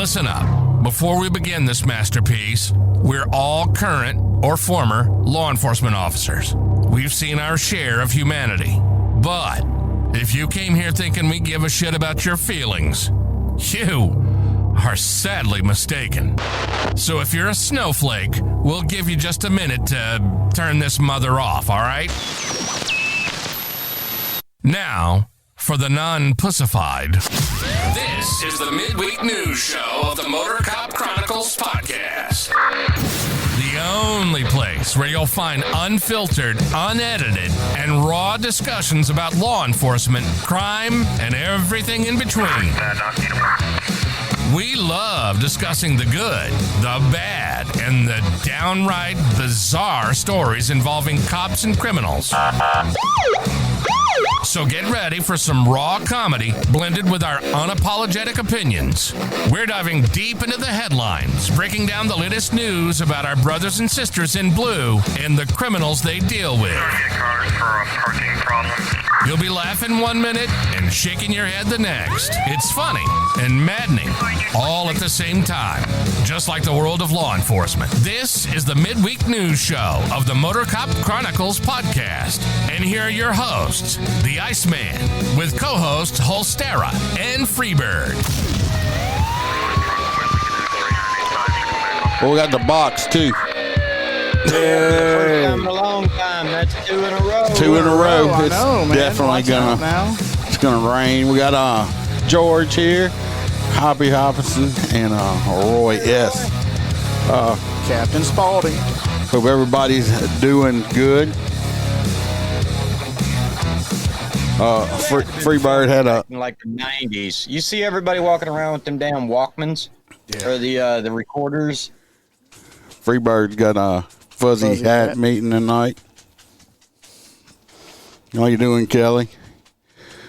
Listen up. Before we begin this masterpiece, we're all current or former law enforcement officers. We've seen our share of humanity. But if you came here thinking we give a shit about your feelings, you are sadly mistaken. So if you're a snowflake, we'll give you just a minute to turn this mother off, all right? Now, for the non-pussified. This is the midweek news show of the MOTORCOP Chronicles podcast. The only place where you'll find unfiltered, unedited, and raw discussions about law enforcement, crime, and everything in between. We love discussing the good, the bad, and the downright bizarre stories involving cops and criminals. So get ready for some raw comedy blended with our unapologetic opinions. We're diving deep into the headlines, breaking down the latest news about our brothers and sisters in blue and the criminals they deal with. You'll be laughing 1 minute and shaking your head the next. It's funny and maddening, all at the same time, just like the world of law enforcement. This is the midweek news show of the MOTORCOP Chronicles podcast. And here are your hosts, the Iceman, with co-hosts Holstera and Freebird. Well, we got the box, too. First time in a long time. That's 2 in a row. 2 in a row. I It's know, man. definitely it's gonna rain. We got George here, Hoppy Hopperson, and Roy S. Captain Spaulding. Hope everybody's doing good. Freebird had a like the 90s. You see everybody walking around with them damn Walkmans or the recorders. Freebird's got a fuzzy hat meeting tonight. How you doing, Kelly?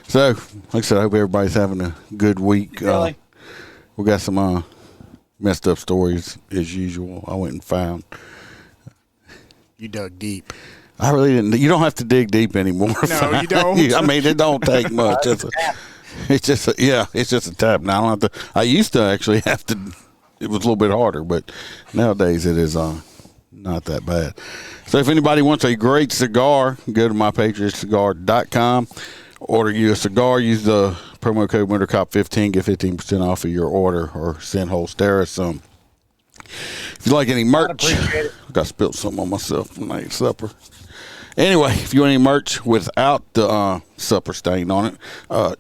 So, like I said, I hope everybody's having a good week. Really? We got some messed up stories as usual. I went and found. You dug deep. I really didn't. You don't have to dig deep anymore. No, you don't. I mean, it don't take much. It's just a tap. Now I don't have to. I used to actually have to. It was a little bit harder, but nowadays it is not that bad. So if anybody wants a great cigar, go to mypatriotcigar.com. Order you a cigar. Use the promo code MOTORCOP15. Get 15% off of your order, or send Holstera some. If you like any merch, I got spilled something on myself from night supper. Anyway, if you want any merch without the supper stain on it,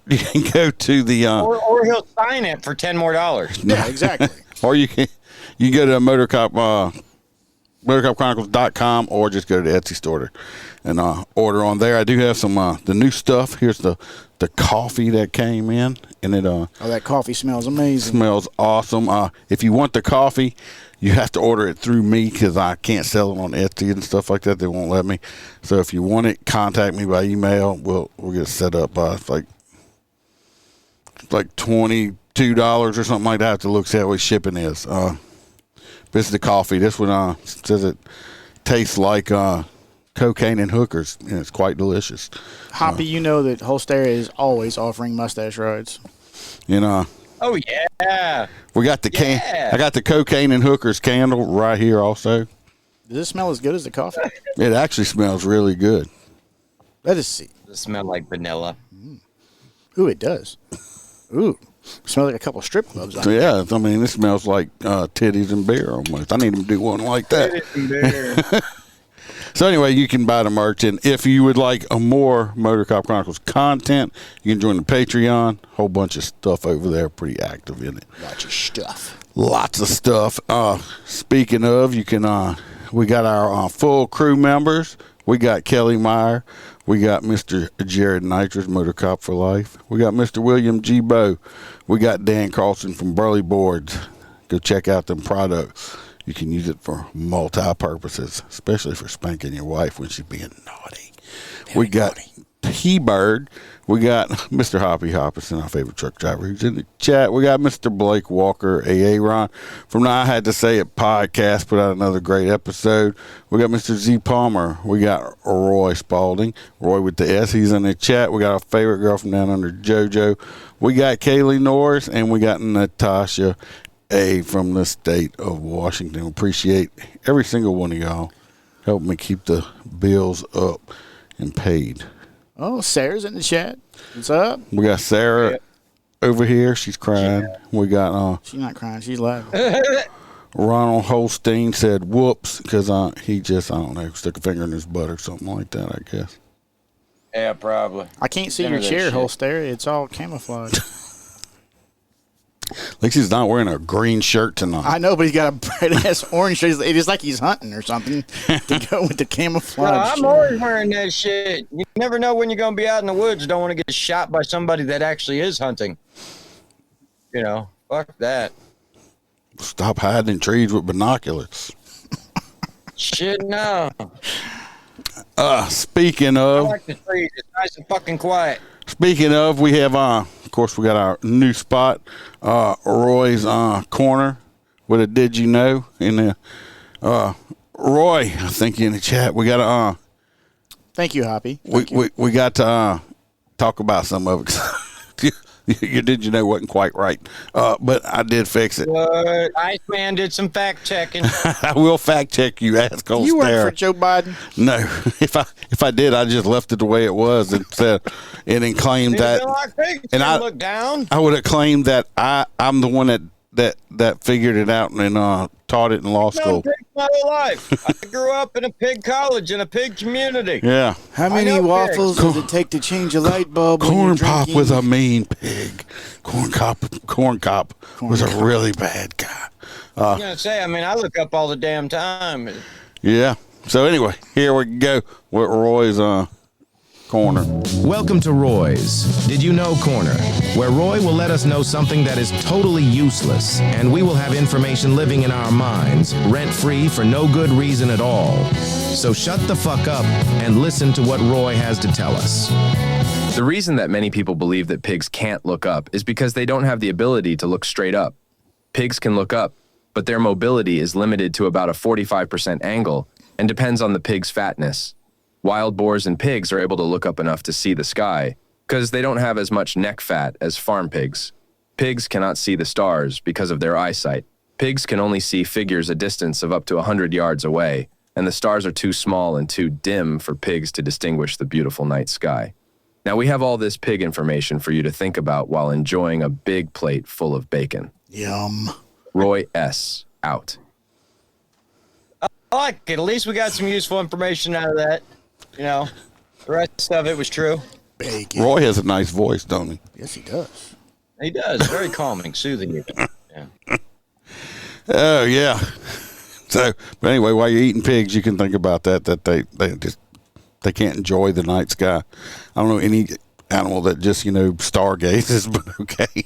you can go to the or he'll sign it for $10 more. Yeah, exactly. Or you can go to MotorCopChronicles.com, or just go to the Etsy store and order on there. I do have some the new stuff. Here's the coffee that came in, and it that coffee smells amazing. Smells awesome. If you want the coffee, you have to order it through me because I can't sell it on Etsy and stuff like that. They won't let me. So if you want it, contact me by email. We'll get it set up. It's like $22 or something like that. I have to look see how much shipping is. This is the coffee. This one says it tastes like cocaine and hookers, and it's quite delicious. Hoppy, you know that Holstera is always offering mustache rides. You know. Oh yeah. We got the can. I got the cocaine and hookers candle right here also. Does it smell as good as the coffee? It actually smells really good. Let us see. It smells like vanilla. Ooh, it does. Ooh. Smells like a couple strip clubs. So, yeah, I mean, it smells like titties and beer almost. I need to do one like that. Titties and beer. So anyway, you can buy the merch, and if you would like a more MOTORCOP Chronicles content, you can join the Patreon. Whole bunch of stuff over there, pretty active in it. Lots of stuff. Speaking of, you can. We got our full crew members. We got Kelly Meyer. We got Mr. Jared Nitrous, MOTORCOP for life. We got Mr. William G. Bowe. We got Dan Carlson from Burley Boards. Go check out them products. You can use it for multi-purposes, especially for spanking your wife when she's being naughty. We got T-Bird. We got Mr. Hoppy Hopperson, our favorite truck driver, who's in the chat. We got Mr. Blake Walker, Aaron from the I Had to Say It podcast, put out another great episode. We got Mr. Z Palmer. We got Roy Spaulding, Roy with the S. He's in the chat. We got our favorite girl from down under JoJo. We got Kaylee Norris, and we got Natasha aid from the state of Washington. Appreciate every single one of y'all helping me keep the bills up and paid. Oh, Sarah's in the chat. What's up? We got Sarah over here. She's crying. Yeah. We got she's not crying. She's laughing. Ronald Holstein said whoops because he just, I don't know, stuck a finger in his butt or something like that, I guess. Yeah, probably. I can't see your chair, Holster. It's all camouflage. At least he's not wearing a green shirt tonight. I know, but he's got a bright-ass orange shirt. It is like he's hunting or something to go with the camouflage. No, I'm always wearing that shit. You never know when you're going to be out in the woods. Don't want to get shot by somebody that actually is hunting. You know, fuck that. Stop hiding in trees with binoculars. Shit, no. Speaking of, I like the trees. It's nice and fucking quiet. Speaking of, we have, of course, we got our new spot, Roy's Corner with a Did You Know? In the, Roy, I think in the chat, we got to, thank you, Hoppy. We got to talk about some of it. Your Did You Know wasn't quite right, but I did fix it. Iceman did some fact checking. I will fact check you, asshole. You work for Joe Biden? No, if I did, I just left it the way it was and said and claimed that. And I look down. I would have claimed that I'm the one that figured it out and taught it in law school. Pigs my whole life. I grew up in a pig college in a pig community. Yeah. How many waffles does it take to change a light bulb? Corn Pop was a mean pig. Corn Cop was a really bad guy. I was gonna say, I mean, I look up all the damn time. Yeah. So anyway, here we go with Roy's Corner. Welcome to Roy's Did You Know Corner, where Roy will let us know something that is totally useless, and we will have information living in our minds, rent-free for no good reason at all. So shut the fuck up and listen to what Roy has to tell us. The reason that many people believe that pigs can't look up is because they don't have the ability to look straight up. Pigs can look up, but their mobility is limited to about a 45% angle and depends on the pig's fatness. Wild boars and pigs are able to look up enough to see the sky because they don't have as much neck fat as farm pigs. Pigs cannot see the stars because of their eyesight. Pigs can only see figures a distance of up to 100 yards away, and the stars are too small and too dim for pigs to distinguish the beautiful night sky. Now we have all this pig information for you to think about while enjoying a big plate full of bacon. Yum. Roy S. out. I like it. At least we got some useful information out of that. You know, the rest of it was true. Bacon. Roy has a nice voice, don't he? Yes, he does. He does. Very calming, soothing. Yeah. Oh, yeah. So, but anyway, while you're eating pigs, you can think about that they can't enjoy the night sky. I don't know any animal that just, stargazes, but okay.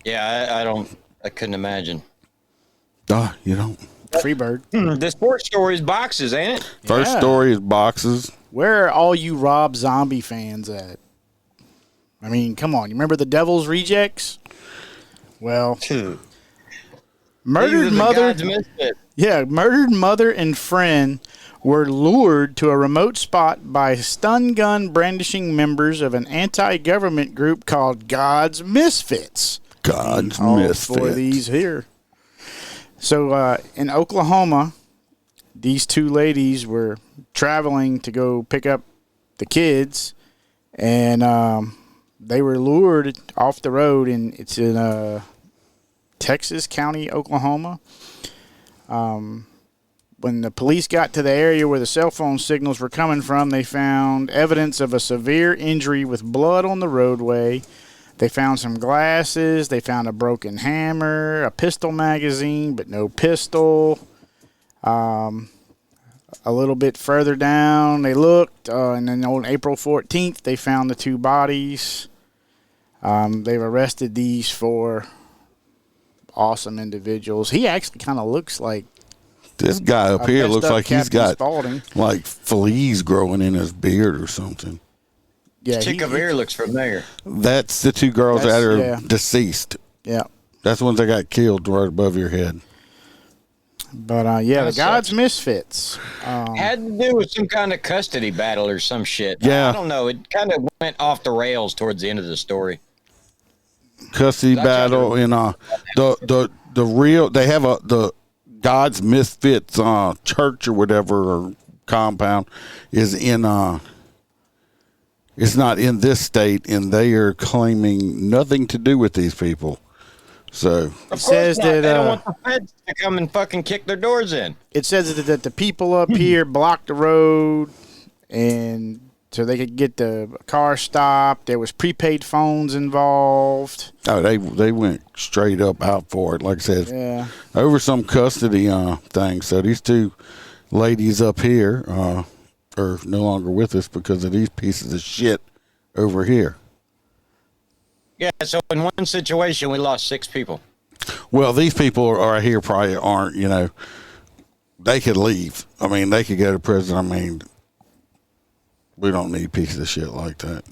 Yeah, I couldn't imagine. You don't. Freebird. The sports story is boxes, ain't it? First story is boxes. Where are all you Rob Zombie fans at? I mean, come on. You remember the Devil's Rejects? Well, murdered mother and friend were lured to a remote spot by stun gun brandishing members of an anti-government group called God's Misfits. God's Misfits. For these here. So in Oklahoma, these two ladies were traveling to go pick up the kids, and they were lured off the road, and it's in Texas County, Oklahoma. When the police got to the area where the cell phone signals were coming from, they found evidence of a severe injury with blood on the roadway. They found some glasses. They found a broken hammer, a pistol magazine, but no pistol. A little bit further down, they looked, and then on April 14th, they found the two bodies. They've arrested these four awesome individuals. He actually kind of looks like this guy up here looks like he's got Spalding. Like fleas growing in his beard or something. Yeah, chick over here looks familiar. That's the two girls that are deceased. Yeah. That's the ones that got killed right above your head. But, the God's Misfits. Had to do with some kind of custody battle or some shit. Yeah. I don't know. It kind of went off the rails towards the end of the story. custody battle in the real. They have the God's Misfits church or whatever or compound is in it's not in this state, and they are claiming nothing to do with these people. So it says that they don't want the feds to come and fucking kick their doors in. It says that the people up here blocked the road, and so they could get the car stopped. There was prepaid phones involved. Oh, they went straight up out for it. Like I said, over some custody thing. So these two ladies up here are no longer with us because of these pieces of shit over here. Yeah, so in one situation, we lost 6 people. Well, these people are here probably aren't, they could leave. I mean, they could go to prison. I mean, we don't need pieces of shit like that.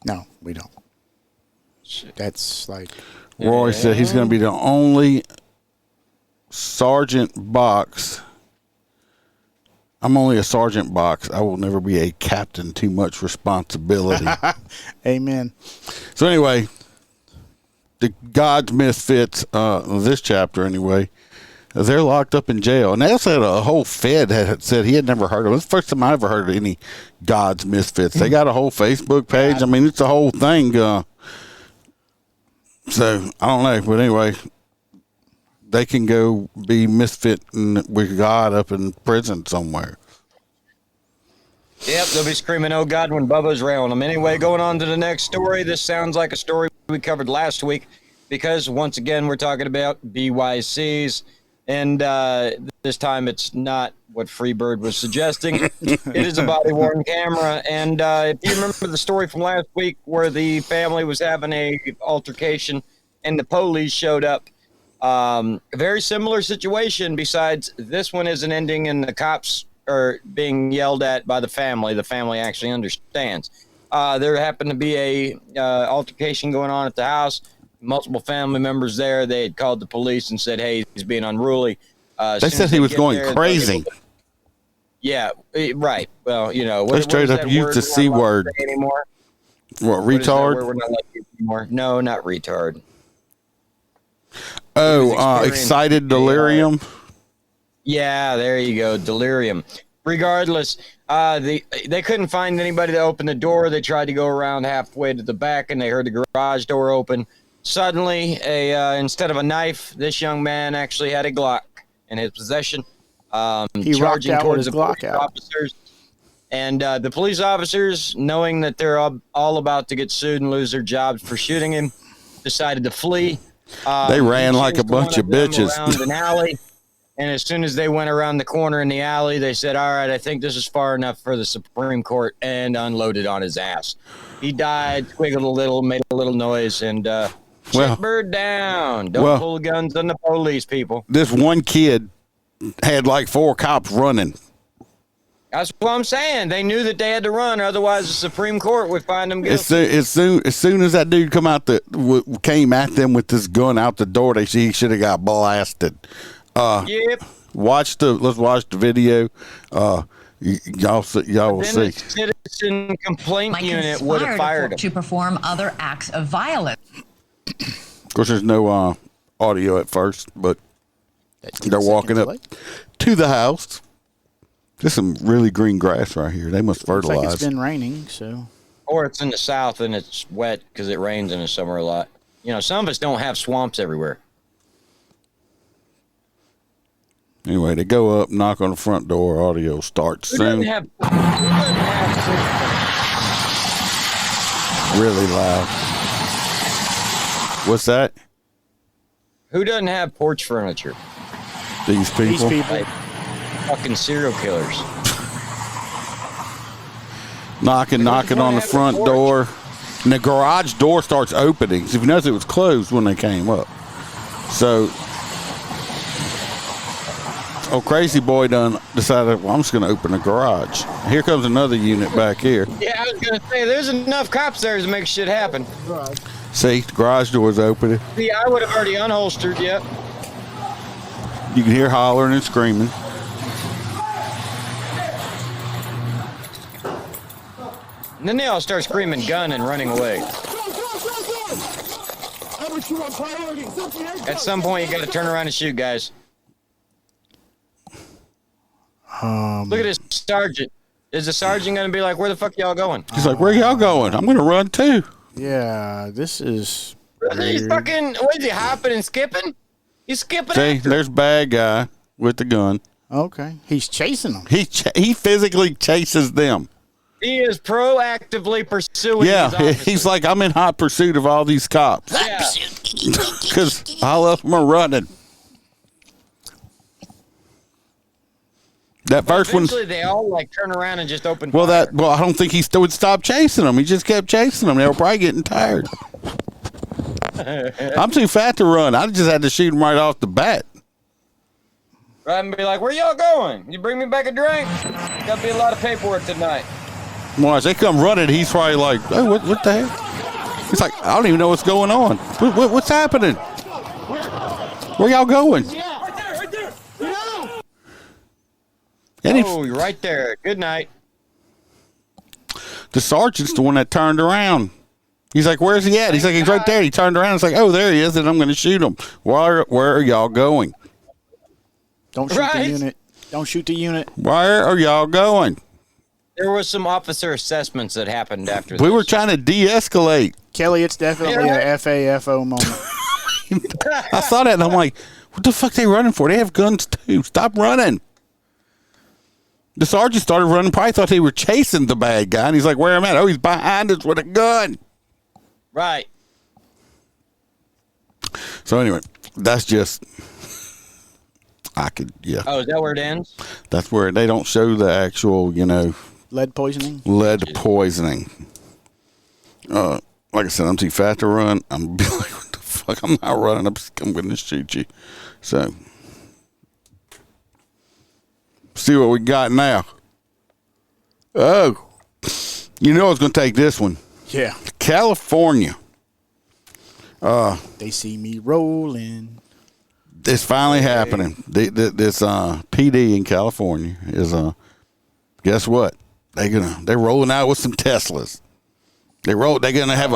No, we don't. That's like... Roy said he's going to be the only Sergeant Box. I'm only a Sergeant Box. I will never be a captain. Too much responsibility. Amen. So anyway, the God's Misfits, this chapter anyway, they're locked up in jail. And they also had a whole Fed had said he had never heard of it. It's the first time I ever heard of any God's Misfits. They got a whole Facebook page. I mean, it's a whole thing. So, I don't know. But anyway, they can go be misfitting with God up in prison somewhere. Yep, they'll be screaming, "Oh God," when Bubba's railing them. Anyway, going on to the next story. This sounds like a story we covered last week because, once again, we're talking about BYCs. And this time it's not what Freebird was suggesting. It is a body-worn camera. And if you remember the story from last week where the family was having a altercation and the police showed up, a very similar situation, besides this one isn't ending and the cops are being yelled at by the family. The family actually understands. There happened to be a altercation going on at the house. Multiple family members there. They had called the police and said, "Hey, he's being unruly." They said he was going crazy. Yeah, right. Well, they straight up used the C word anymore. What, retard? We're not like it anymore. No, not retard. Oh, excited delirium. Yeah, there you go, delirium. Regardless, they couldn't find anybody to open the door. They tried to go around halfway to the back, and they heard the garage door open. Suddenly, instead of a knife, this young man actually had a Glock in his possession. He charging rocked out towards with his the Glock police out. officers. And the police officers, knowing that they're all about to get sued and lose their jobs for shooting him, decided to flee. They ran like a bunch of bitches. Around an alley. And as soon as they went around the corner in the alley, they said, "All right, I think this is far enough for the Supreme Court," and unloaded on his ass. He died, squiggled a little, made a little noise, and bird down. Don't pull guns on the police, people. This one kid had like 4 cops running. That's what I'm saying. They knew that they had to run, otherwise the Supreme Court would find them guilty. As soon as that dude came at them with this gun out the door, he should have got blasted. Yep. Let's watch the video. Y'all will see. The citizen complaint unit would have fired him to perform other acts of violence. Of course, there's no audio at first, but they're walking up to the house. There's some really green grass right here. They must fertilize. Looks like it's been raining, so. Or it's in the south and it's wet because it rains in the summer a lot. Some of us don't have swamps everywhere. Anyway, they go up, knock on the front door. Audio starts soon. Who doesn't have really loud. What's that? Who doesn't have porch furniture? These people. Like fucking serial killers. Knocking on the front door. And the garage door starts opening. So if you notice, it was closed when they came up. So, crazy boy done decided, well, I'm just going to open the garage. Here comes another unit back here. Yeah, I was going to say, there's enough cops there to make shit happen. See, the garage door's opening. See, I would have already unholstered yet. You can hear hollering and screaming. And then they all start screaming gun and running away. At some point, you got to turn around and shoot, guys. Look at this sergeant. Is the sergeant going to be like, where the fuck y'all going? He's like, where y'all going? I'm going to run too. Yeah, this is. He's fucking, what is he, hopping and skipping? He's skipping See, after. there's bad guy with the gun. Okay, he's chasing them. He physically chases them. He is proactively pursuing his Yeah, officers. he's like, I'm in hot pursuit of all these cops. Yeah. Because all of them are running. That first one. Eventually, they all like turn around and just open Well, fire. I don't think he would stop chasing them. He just kept chasing them. They were probably getting tired. I'm too fat to run. I just had to shoot him right off the bat. Right, and be like, where y'all going? You bring me back a drink? Got to be a lot of paperwork tonight. Watch, they come running. He's probably like, oh, what the hell? He's like, I don't even know what's going on. What's happening? Where y'all going? Right there. And Oh, you're right there. Good night. the sergeant's the one that turned around. He's like, where's he at? He's like, he's right there. He turned around. It's like, oh, there he is, and I'm going to shoot him. Where are y'all going? Don't shoot the unit. Don't shoot the unit. Where are y'all going? There was some officer assessments that happened after We this. were trying to de-escalate. Kelly, it's definitely a FAFO moment. I saw that, and I'm like, what the fuck they running for? They have guns, too. Stop running. The sergeant started running. Probably thought they were chasing the bad guy, and he's like, where am I at? Oh, he's behind us with a gun. Right. So anyway, that's just, yeah. Oh, is that where it ends? That's where they don't show the actual, Lead poisoning? lead poisoning. Like I said, I'm too fat to run. I'm be like, what the fuck? I'm not running. I'm going to shoot you. So, see what we got now. Oh, I was going to take this one. Yeah. California. They see me rolling. It's finally happening. This PD in California is guess what? They're rolling out with some Teslas. They're gonna have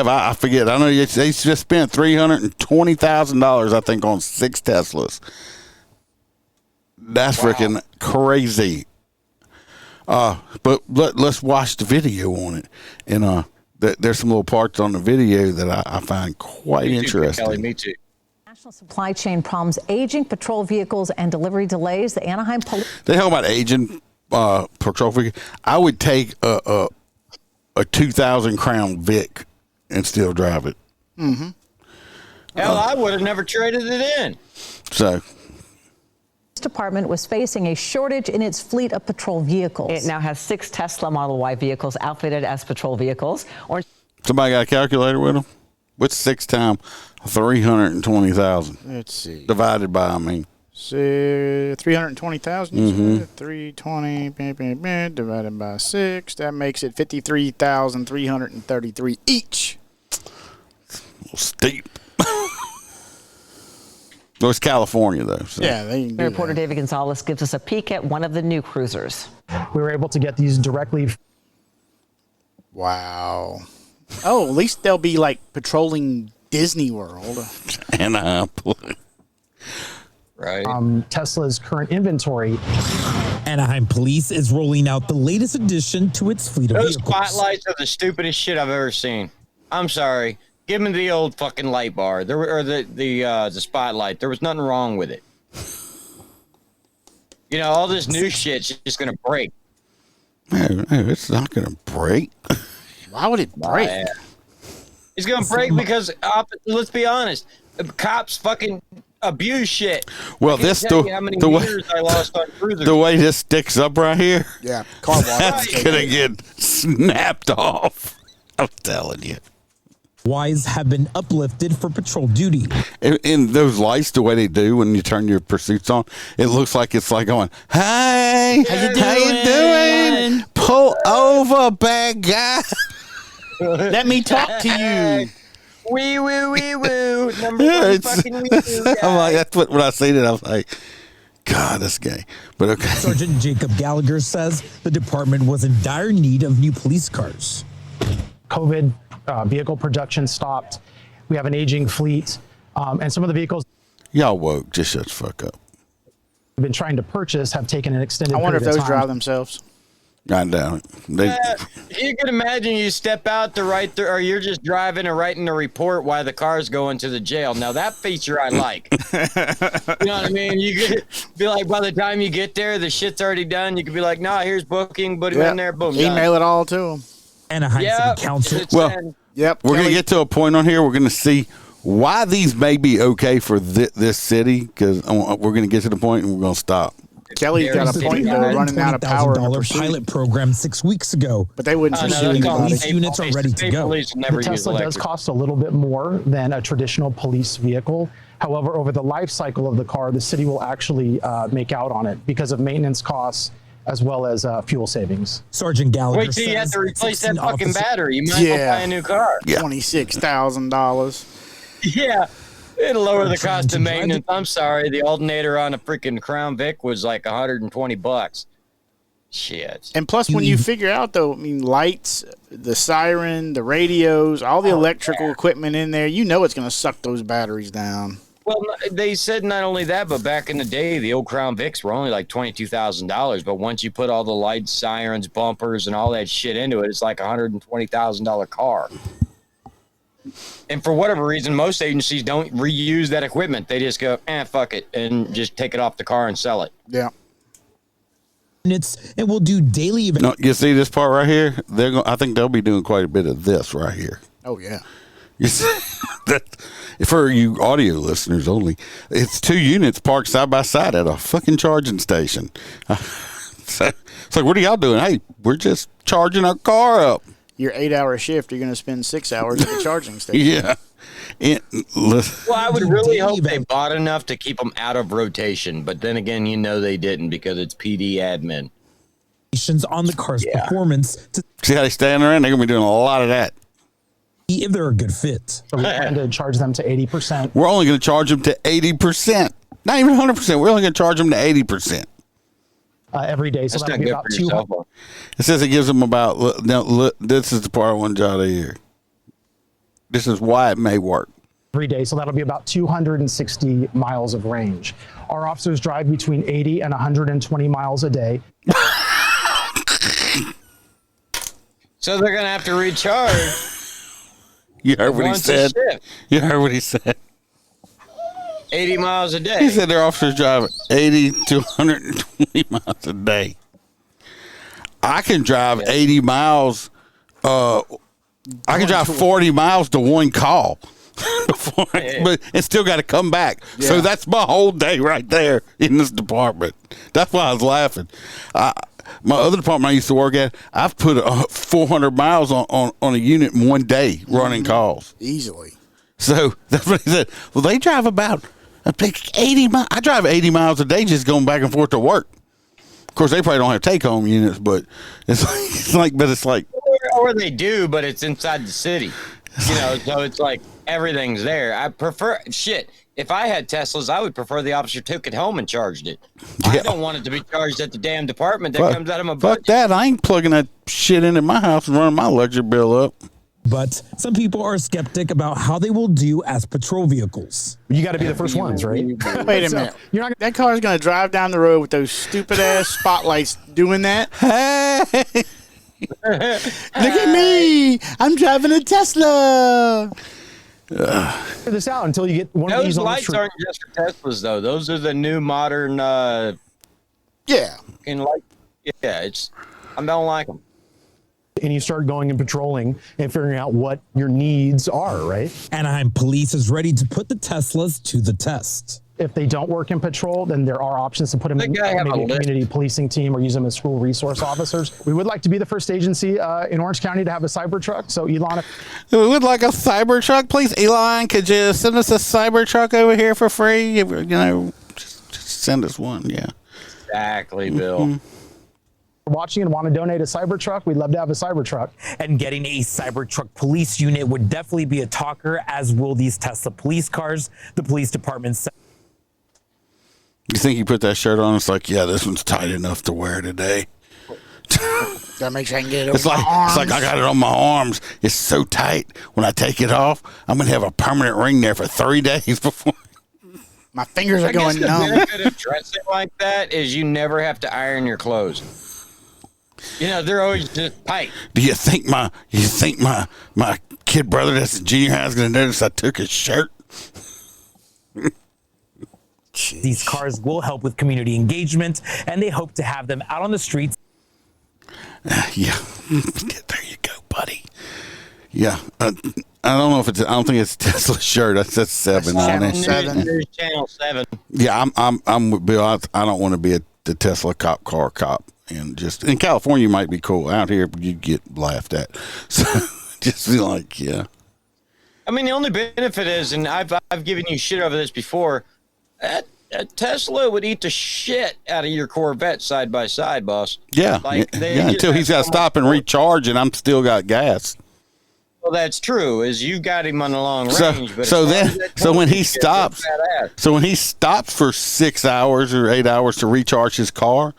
I forget. I know they just spent $320,000 I think on 6 Teslas. That's freaking crazy. But let's watch the video on it. And there's some little parts on the video that I find quite interesting. Kelly, me too. National supply chain problems, aging patrol vehicles, and delivery delays. The Anaheim police. They talk about aging patrol vehicle. I would take a 2,000 Crown Vic and still drive it. Mm-hmm. Hell, I would have never traded it in. So. Department was facing a shortage in its fleet of patrol vehicles. It now has 6 Tesla Model Y vehicles outfitted as patrol vehicles. Somebody got a calculator with them? What's 6 times 320,000? Let's see. Divided by, I mean. 320,000. Mm-hmm. 320 divided by 6. That makes it 53,333 each. A little steep. Well, it's California, though. So. Yeah, they can do Reporter that. David Gonzalez gives us a peek at one of the new cruisers. We were able to get these directly. Wow. Oh, at least they'll be like patrolling Disney World. Anaheim. Right. Tesla's current inventory. Anaheim Police is rolling out the latest addition to its fleet of Those vehicles. spotlights are the stupidest shit I've ever seen. I'm sorry. Give me the old fucking light bar, or the spotlight. There was nothing wrong with it. All this new shit's just gonna break. No, it's not going to break. Why would it break? It's gonna break because let's be honest, cops fucking abuse shit. Well, I can't tell you how many meters I lost on cruisers. The way this sticks up right here, Yeah, car wash. that's going to get snapped off. I'm telling you. Ys have been uplifted for patrol duty. In those lights, the way they do when you turn your pursuits on, it looks like it's like going, "Hey, how you doing? Pull over, bad guy." Let me talk to you. Wee woo wee woo. Number Yeah, one fucking wee woo. I'm like, that's what when I seen it, I was like, God, that's gay. But okay. Sergeant Jacob Gallagher says the department was in dire need of new police cars. COVID vehicle production stopped. We have an aging fleet, and some of the vehicles Y'all woke. Just shut the fuck up. we've been trying to purchase have taken an extended I wonder if period of those time. drive themselves. I doubt it. They, You can imagine you step out to write, or you're just driving and writing a report while the car's going to the jail. Now that feature I like. You know what I mean? You could be like, by the time you get there, the shit's already done. You could be like, nah, here's booking, put him in there, boom, Email done. it all to them. Anaheim Yep. City Council. Well, Yep. we're going to Kelly- get to a point on here. We're going to see why these may be okay for this city, because we're going to get to the point and we're going to stop. Kelly's got a point though, running out of power. in the $20,000 pursuit. pilot program 6 weeks ago. But they wouldn't Oh, no, pursue that's called anybody. Police units are ready to state go. police The never use Tesla does electric. cost a little bit more than a traditional police vehicle. However, over the life cycle of the car, the city will actually make out on it because of maintenance costs as well as fuel savings. Sergeant Gallagher Wait till you have says to replace that 16 fucking officers- battery. You might as well buy a new car. Yeah. $26,000. Yeah. It'll lower the trying cost to of drive maintenance. I'm sorry. The alternator on a freaking Crown Vic was like $120. Shit. And plus, when you figure out though, I mean, lights, the siren, the radios, all the electrical equipment in there, you know it's going to suck those batteries down. Well, they said not only that, but back in the day, the old Crown Vics were only like $22,000. But once you put all the lights, sirens, bumpers, and all that shit into it, it's like $120,000 car. And for whatever reason, most agencies don't reuse that equipment. They just go, fuck it, and just take it off the car and sell it. Yeah. units and will do daily events. No, you see this part right here? I think they'll be doing quite a bit of this right here. Oh yeah. You see, that for you audio listeners only, it's 2 units parked side by side at a fucking charging station. So it's like, what are y'all doing? Hey, we're just charging our car up. Your 8-hour shift, you're going to spend 6 hours at the charging station. Yeah. Well, I would really hope they bought enough to keep them out of rotation, but then again, you know they didn't because it's PD admin. On the car's performance to See how they stand around? They're going to be doing a lot of that. see if they're a good fit. So we plan to charge them to 80%. We're only going to charge them to 80%. Not even 100%. We're only going to charge them to 80%. Every day. So That's that'll not be good about for 200. yourself. It says it gives them about, now, this is the part I want y'all to hear. This is why it may work. Every day, so that'll be about 260 miles of range. Our officers drive between 80 and 120 miles a day. So they're going to have to recharge. You heard what he once a said? shift. You heard what he said? 80 miles a He day. said their officers drive 80 to 120 miles a day. I can drive 80 miles. I can drive 40 miles to one call. But it's still got to come back. So that's my whole day right there in this department. That's why I was laughing. My other department I used to work at, I've put 400 miles on a unit in one day running calls. Easily. So that's what he said. Well, they drive about 80 miles. I drive 80 miles a day just going back and forth to work. Of course, they probably don't have take-home units, but it's like. Or they do, but it's inside the city. You know, so it's like everything's there. I prefer shit. If I had Teslas, I would prefer the officer took it home and charged it. I don't want it to be charged at the damn department that comes out of my budget. Fuck that. I ain't plugging that shit into my house and running my electric bill up. But some people are skeptic about how they will do as patrol vehicles. You got to be the first ones, right? Wait a minute. That car's going to drive down the road with those stupid ass spotlights doing that. Hey, Look at me. I'm driving a Tesla. Figure this out until you get one of these Those on the lights street. aren't just for Teslas, though. Those are the new modern. Yeah. I don't like them. And you start going and patrolling and figuring out what your needs are, right? Anaheim Police is ready to put the Teslas to the test. If they don't work in patrol, then there are options to put them in They gotta have maybe a a list. community policing team or use them as school resource officers. We would like to be the first agency in Orange County to have a cyber truck. So Elon, we would like a cyber truck, please. Elon, could you send us a cyber truck over here for free? Just send us one, yeah. Exactly, Bill. watching and want to donate a Cybertruck, we'd love to have a Cybertruck. And getting a Cybertruck police unit would definitely be a talker, as will these Tesla police cars. The police department said. You think you put that shirt on? It's like, yeah, this one's tight enough to wear today. That makes sure I can get it over It's like I got it on my arms. It's so tight. When I take it off, I'm gonna have a permanent ring there for 3 days before. My fingers are going numb. The numb. benefit of dressing like that is you never have to iron your clothes. You know, they're always just tight. Do you think my kid brother that's in junior high is gonna notice I took his shirt? These cars will help with community engagement, and they hope to have them out on the streets. Yeah, there you go, buddy. Yeah, I don't know if it's. I don't think it's Tesla's shirt. That's 7 on it. There's Channel 7. Yeah, I'm with Bill. I don't want to be the Tesla car cop, and just in California you might be cool. Out here you get laughed at. So just be like, yeah. I mean, the only benefit is, and I've given you shit over this before. A Tesla would eat the shit out of your Corvette side by side, boss. Yeah, until he's got to stop and recharge, and I'm still got gas. Well, that's true. Is you got him on a long range, but when he stops for 6 hours or 8 hours to recharge his car,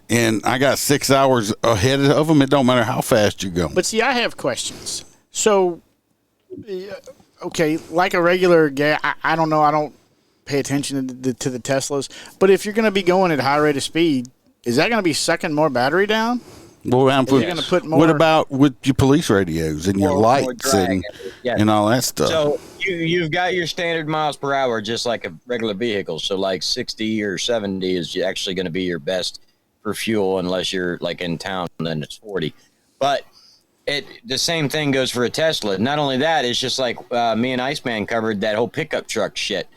and I got 6 hours ahead of him, it don't matter how fast you go. But see, I have questions. So, okay, like a regular gas, I don't know. I don't pay attention to the Teslas. But if you're going to be going at a high rate of speed, is that going to be sucking more battery down? Well, going to put more. What about with your police radios and your lights and all that stuff? So you've got your standard miles per hour, just like a regular vehicle. So like 60 or 70 is actually going to be your best for fuel, unless you're like in town, then it's 40. But the same thing goes for a Tesla. Not only that, it's just like me and Iceman covered that whole pickup truck shit.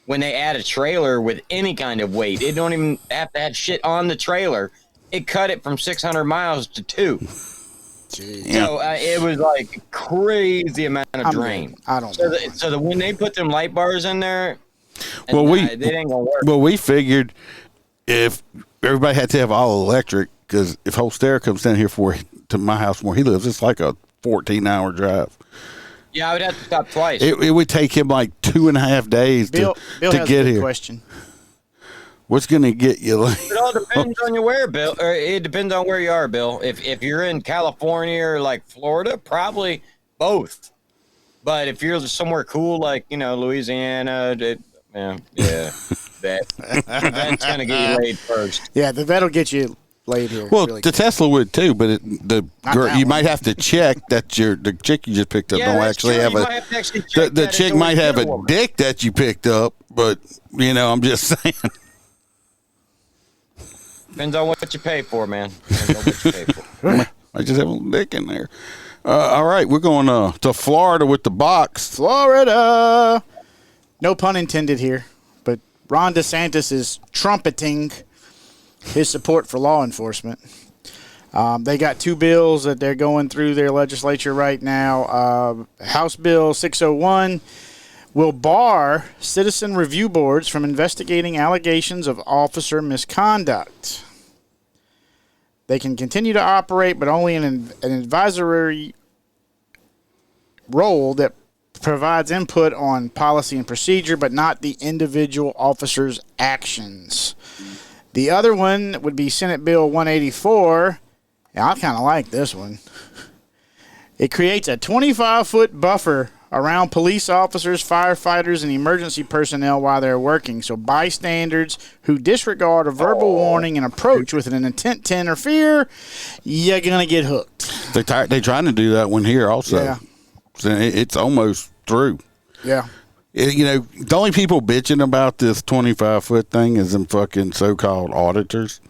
When they add a trailer with any kind of weight, it don't even have to have shit on the trailer. It cut it from 600 miles to 2. Jeez. So it was like crazy amount of drain. I don't know. So when they put them light bars in there, they ain't gonna work. Well, we figured if everybody had to have all electric, because if Holster comes down here to my house where he lives, it's like a 14-hour drive. Yeah, I would have to stop twice. It would take him like 2.5 days Bill to has get a good here. Question. What's going to get you? It all depends on Bill. Or it depends on where you are, Bill. If you're in California or like Florida, probably both. But if you're somewhere cool like Louisiana, that's going to get you laid first. Yeah, the vet will get you laid here. Well, really the Tesla would too, but you might have to check that the chick you just picked up don't actually have the chick might have a dick that you picked up, but I'm just saying. Depends on what you pay for, man. Depends on what you pay for. I just have a dick in there. All right, we're going to Florida with the box. Florida. No pun intended here, but Ron DeSantis is trumpeting his support for law enforcement. They got 2 bills that they're going through their legislature right now. House Bill 601 will bar citizen review boards from investigating allegations of officer misconduct. They can continue to operate, but only in an advisory role that provides input on policy and procedure, but not the individual officer's actions. The other one would be Senate Bill 184. And I kind of like this one. It creates a 25-foot buffer around police officers, firefighters, and emergency personnel while they're working. So bystanders who disregard a verbal warning and approach with an intent to interfere, you're going to get hooked. They're trying to do that one here also. Yeah. So it's almost through. Yeah. The only people bitching about this 25-foot thing is them fucking so-called auditors.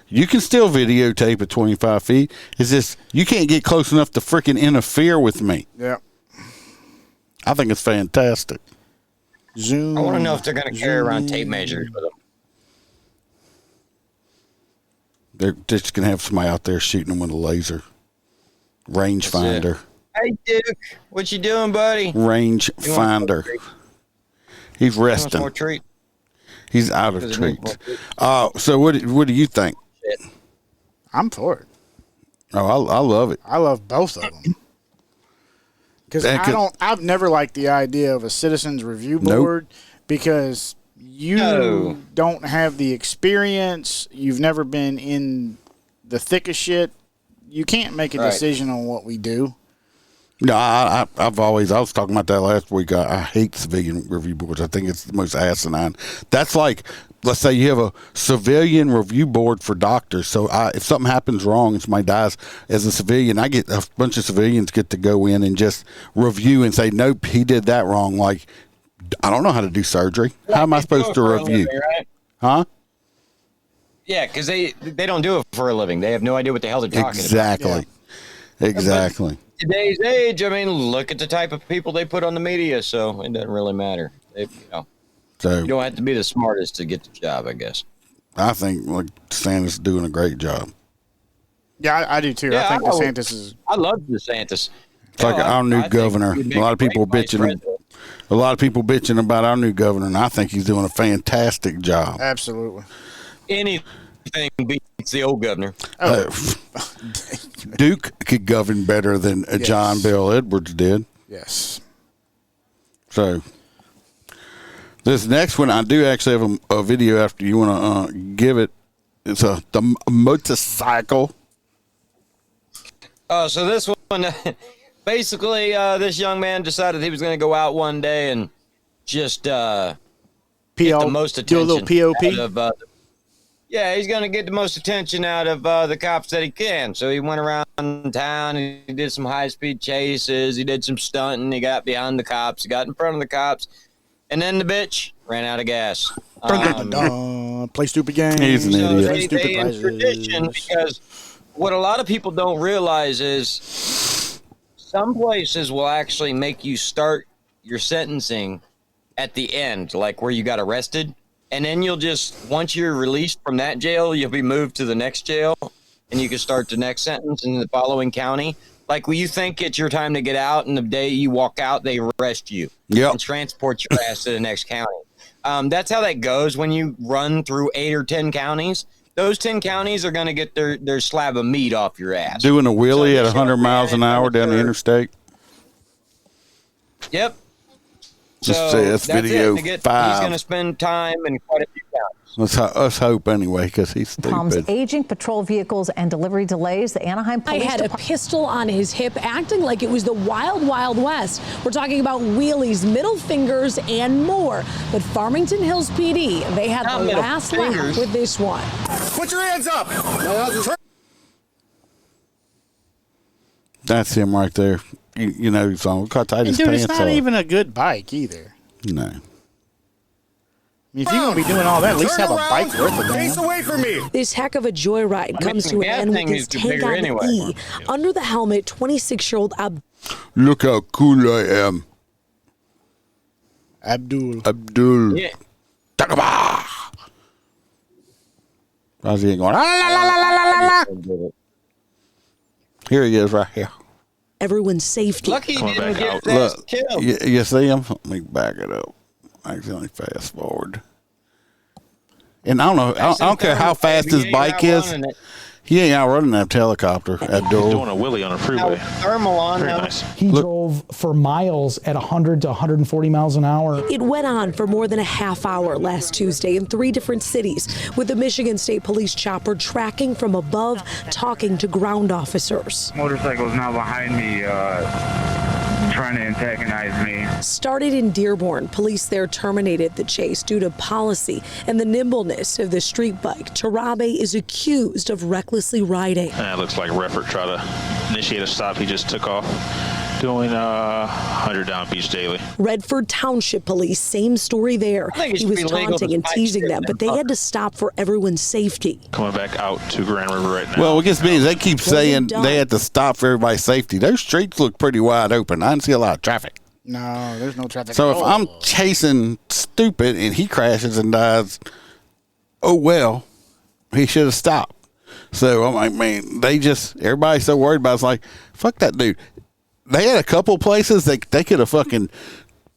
You can still videotape at 25 feet. It's just you can't get close enough to freaking interfere with me. Yeah. I think it's fantastic. Zoom. I want to know if they're going to carry around tape measures with them. They're just going to have somebody out there shooting them with a laser. Rangefinder. Hey, Duke. What you doing, buddy? Rangefinder. He's resting. More treat? He's out of treats. So what do you think? I'm for it. Oh, I love it. I love both of them. Because I've never liked the idea of a citizens review board because you don't have the experience. You've never been in the thick of shit. you can't make a decision on what we do. No, I was talking about that last week. I hate civilian review boards. I think it's the most asinine. That's like, let's say you have a civilian review board for doctors. So if something happens wrong and somebody dies as a civilian, I get a bunch of civilians get to go in and just review and say, nope, he did that wrong. Like, I don't know how to do surgery. How am I supposed to review? Right? Huh? Yeah, because they don't do it for a living. They have no idea what the hell they're talking Exactly. about. Exactly. But today's age, I mean, look at the type of people they put on the media, so it doesn't really matter. So you don't have to be the smartest to get the job, I guess. I think DeSantis is doing a great job. Yeah, I do too. Yeah, I think DeSantis is. I love DeSantis. It's like our new governor. A lot of people bitching. A lot of people bitching about our new governor, and I think he's doing a fantastic job. Absolutely. Anything beats the old governor. Duke could govern better than John Bell Edwards did. Yes. So this next one, I do actually have a video after you want to give it. It's the motorcycle. So this one, basically, this young man decided he was going to go out one day and just get the most attention. Do a little POP? Out of, yeah, he's going to get the most attention out of the cops that he can. So he went around town, and he did some high-speed chases, he did some stunting, he got behind the cops, he got in front of the cops, and then the bitch ran out of gas. Play stupid games. He's an idiot. They in tradition, because what a lot of people don't realize is some places will actually make you start your sentencing at the end, like where you got arrested. And then you'll just, once you're released from that jail, you'll be moved to the next jail, and you can start the next sentence in the following county. Like when you think it's your time to get out, and the day you walk out, they arrest you and transport your ass to the next county. That's how that goes when you run through 8 or 10 counties. Those 10 counties are going to get their slab of meat off your ass. Doing a wheelie at 100 miles an hour down the interstate. Yep. Just say that's video 5. He's going to spend time in quite a few counties. Let's hope anyway, because he's stupid. Problems, aging patrol vehicles and delivery delays. The Anaheim police had a pistol on his hip, acting like it was the wild, wild west. We're talking about wheelies, middle fingers, and more. But Farmington Hills PD, they had the last laugh with this one. Put your hands up! That's him right there. You know, he's on. Look how tight his pants it's not even a good bike either. No. I mean, if you're going to be doing all that, at least have a bike worth of Face away from me. This heck of a joyride comes to an end with his tank on E. Under the helmet, 26-year-old Look how cool I am. Abdul. Yeah. How's he going? La. Here he is right here. Everyone's safety. Lucky he didn't get that killed. You see him? Let me back it up. I accidentally fast forward. And I don't know. I don't care how fast his bike is. He ain't outrunning that helicopter. Abdul. Doing a wheelie on a freeway. Thermal on. Very nice. He drove for miles at 100 to 140 miles an hour. It went on for more than a half hour last Tuesday in 3 different cities, with the Michigan State Police chopper tracking from above, talking to ground officers. Motorcycle is now behind me, trying to antagonize me. Started in Dearborn, police there terminated the chase due to policy and the nimbleness of the street bike. Tarabe is accused of recklessly riding. It looks like Reffert tried to initiate a stop. He just took off, doing 100 down Beach Daily. Redford Township Police, same story there. He was taunting and teasing them, but they had to stop for everyone's safety. Coming back out to Grand River right now. Well, what gets me is they keep saying they had to stop for everybody's safety. Those streets look pretty wide open. I didn't see a lot of traffic. No, there's no traffic. So if I'm chasing stupid and he crashes and dies, oh well, he should have stopped. So I'm like, man, everybody's so worried about it. It's like, fuck that dude. They had a couple places they could have fucking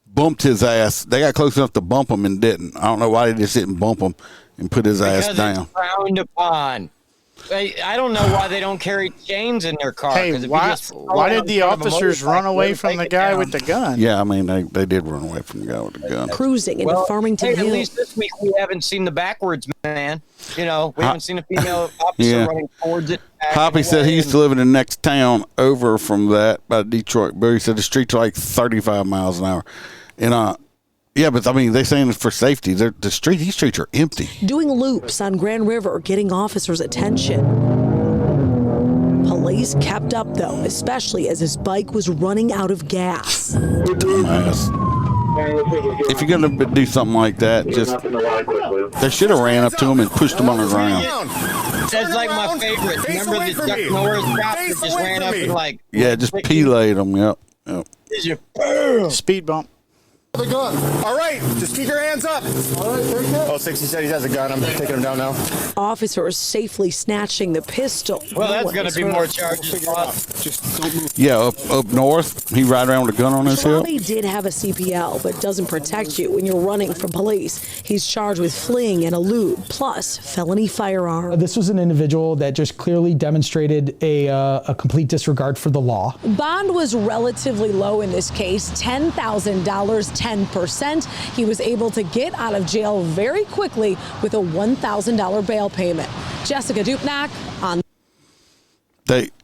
bumped his ass. They got close enough to bump him and didn't. I don't know why they just didn't bump him and put his ass down. It's frowned upon. I don't know why they don't carry chains in their car. Hey, 'cause if you why just throw why it did out the in front of a officers run motorcycle, away it'll from take the it guy down. with the gun? Yeah, I mean, they did run away from the guy with the gun. Cruising into Farmington hey, Hills. At least this week we haven't seen the backwards man. You know, we haven't seen a female officer Yeah. running towards it. Hoppy said he used to live in the next town over from that by Detroit. But he said the streets are like 35 miles an hour. And, yeah, but I mean, they're saying it's for safety. These streets are empty. Doing loops on Grand River, getting officers' attention. Police kept up, though, especially as his bike was running out of gas. Dumbass. If you're going to do something like that, they should have ran up to him and pushed him on the ground. That's like my favorite. Remember the Chuck Norris cop that just ran up and like... Yeah, just pelayed him. Yep. Speed bump. The gun. All right, just keep your hands up. All right, take it. Oh, 60 said he has a gun. I'm taking him down now. Officers safely snatching the pistol. Well, that's going to be more charges. Just don't move. Yeah, up north, he ride around with a gun on his hip. Robbie did have a CPL, but doesn't protect you when you're running from police. He's charged with fleeing and elude, plus felony firearm. This was an individual that just clearly demonstrated a complete disregard for the law. Bond was relatively low in this case, $10,000, 10%. He was able to get out of jail very quickly with a $1,000 bail payment. Jessica Dupnack on.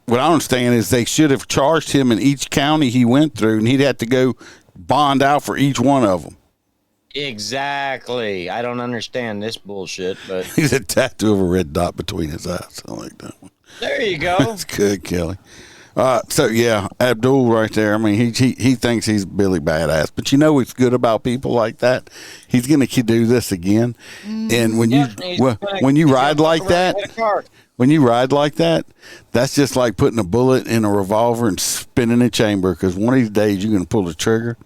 What I understand is they should have charged him in each county he went through, and he'd have to go bond out for each one of them. Exactly. I don't understand this bullshit, but... He's a tattoo of a red dot between his eyes. I like that one. There you go. That's good, Kelly. So, yeah, Abdul right there. I mean, he thinks he's Billy Badass. But you know what's good about people like that? He's going to do this again. And when you ride like that, that's just like putting a bullet in a revolver and spinning a chamber, because one of these days you're going to pull the trigger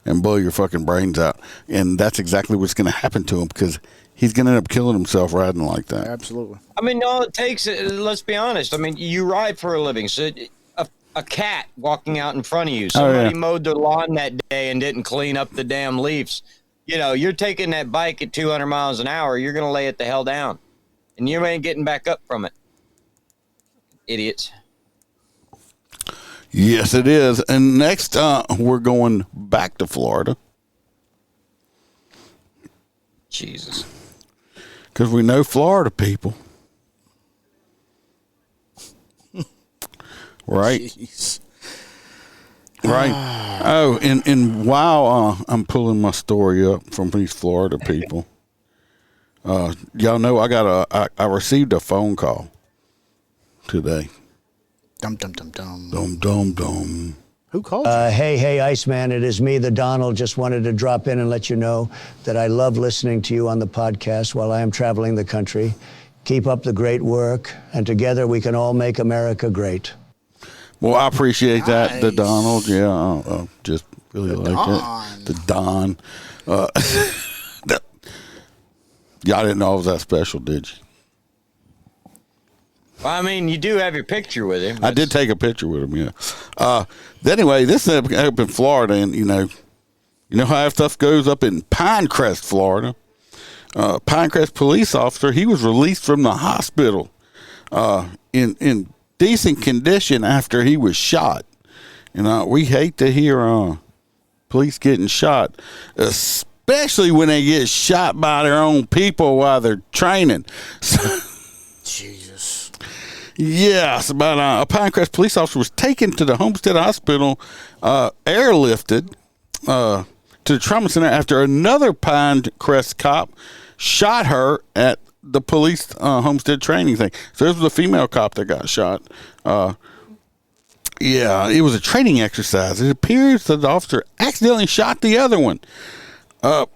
and blow your fucking brains out. And that's exactly what's going to happen to him, because he's going to end up killing himself riding like that. Absolutely. I mean, all it takes, let's be honest. I mean, you ride for a living. So a cat walking out in front of you, somebody mowed their lawn that day and didn't clean up the damn leaves. You know, you're taking that bike at 200 miles an hour, you're going to lay it the hell down. And you ain't getting back up from it. Idiots. Yes, it is. And next, we're going back to Florida. Jesus. Because we know Florida people. Right? Jeez. Right. Oh, and while I'm pulling my story up from these Florida people, y'all know I received a phone call today. Dum dum dum dum. Dum dum dum. Who called? Hey, Iceman, it is me, the Donald. Just wanted to drop in and let you know that I love listening to you on the podcast while I am traveling the country. Keep up the great work, and together we can all make America great. Well, I appreciate that, the Donald. Yeah, I just really like it. The Don. Y'all didn't know I was that special, did you? Well, I mean, you do have your picture with him. I did take a picture with him, yeah. Anyway, this is up in Florida, and you know how that stuff goes up in Pinecrest, Florida. Pinecrest police officer, he was released from the hospital in decent condition after he was shot. And we hate to hear police getting shot, especially when they get shot by their own people while they're training. Jesus. Yes, but a Pinecrest police officer was taken to the Homestead Hospital, airlifted to the trauma center after another Pinecrest cop shot her at the police Homestead training thing. So this was a female cop that got shot. Yeah, it was a training exercise. It appears that the officer accidentally shot the other one. The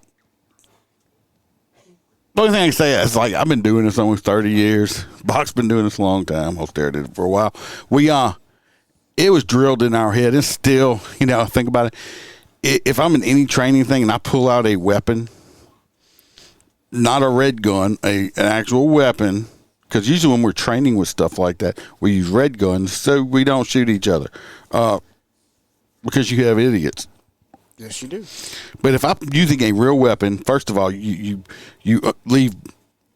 only thing I can say is, like, I've been doing this almost 30 years. Bach's been doing this a long time. Holster did it for a while. It was drilled in our head. It's still, think about it. If I'm in any training thing and I pull out a weapon, not a red gun, an actual weapon, because usually when we're training with stuff like that, we use red guns so we don't shoot each other, because you have idiots. Yes, you do. But if I'm using a real weapon, first of all, you leave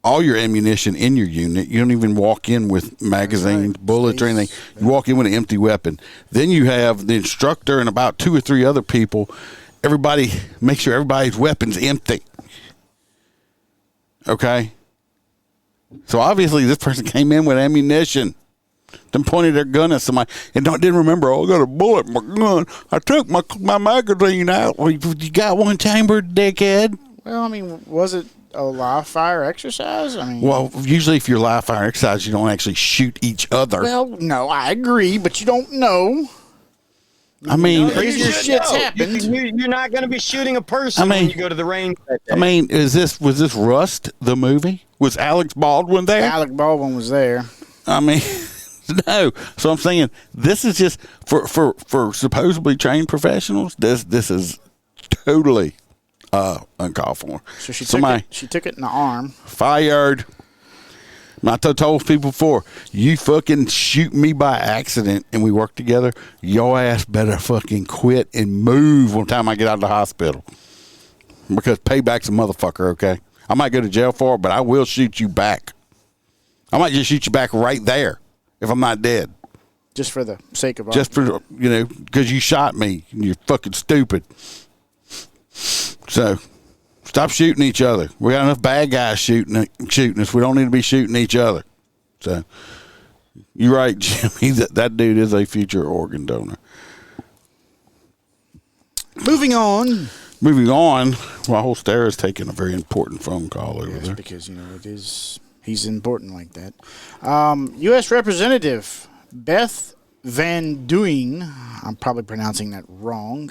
all your ammunition in your unit. You don't even walk in with magazines, bullets, or anything. You walk in with an empty weapon. Then you have the instructor and about 2 or 3 other people. Everybody, make sure everybody's weapon's empty. Okay? So obviously this person came in with ammunition. Then pointed their gun at somebody and didn't remember, I got a bullet in my gun. I took my magazine out. Well, you got one chamber, dickhead. Well, I mean, was it a live fire exercise? I mean, well, usually if you're live fire exercise, you don't actually shoot each other. Well, no, I agree, but you don't know. I mean, crazy shit's happened. You're not going to be shooting a person when you go to the range that day. I mean, was this Rust, the movie? Was Alex Baldwin there? Alec Baldwin was there. I mean, no. So I'm saying this is just for supposedly trained professionals. This is totally uncalled for. So she took it in the arm. Fired. I told people before, you fucking shoot me by accident and we work together, your ass better fucking quit and move one time I get out of the hospital. Because payback's a motherfucker, okay? I might go to jail for it, but I will shoot you back. I might just shoot you back right there if I'm not dead. Just for the sake of just for, because you shot me and you're fucking stupid. So, stop shooting each other. We got enough bad guys shooting us. We don't need to be shooting each other. So, you're right, Jimmy. That dude is a future organ donor. Moving on. While Holster is taking a very important phone call over there. Because, he's important like that. U.S. Representative Beth Van Duyn, I'm probably pronouncing that wrong.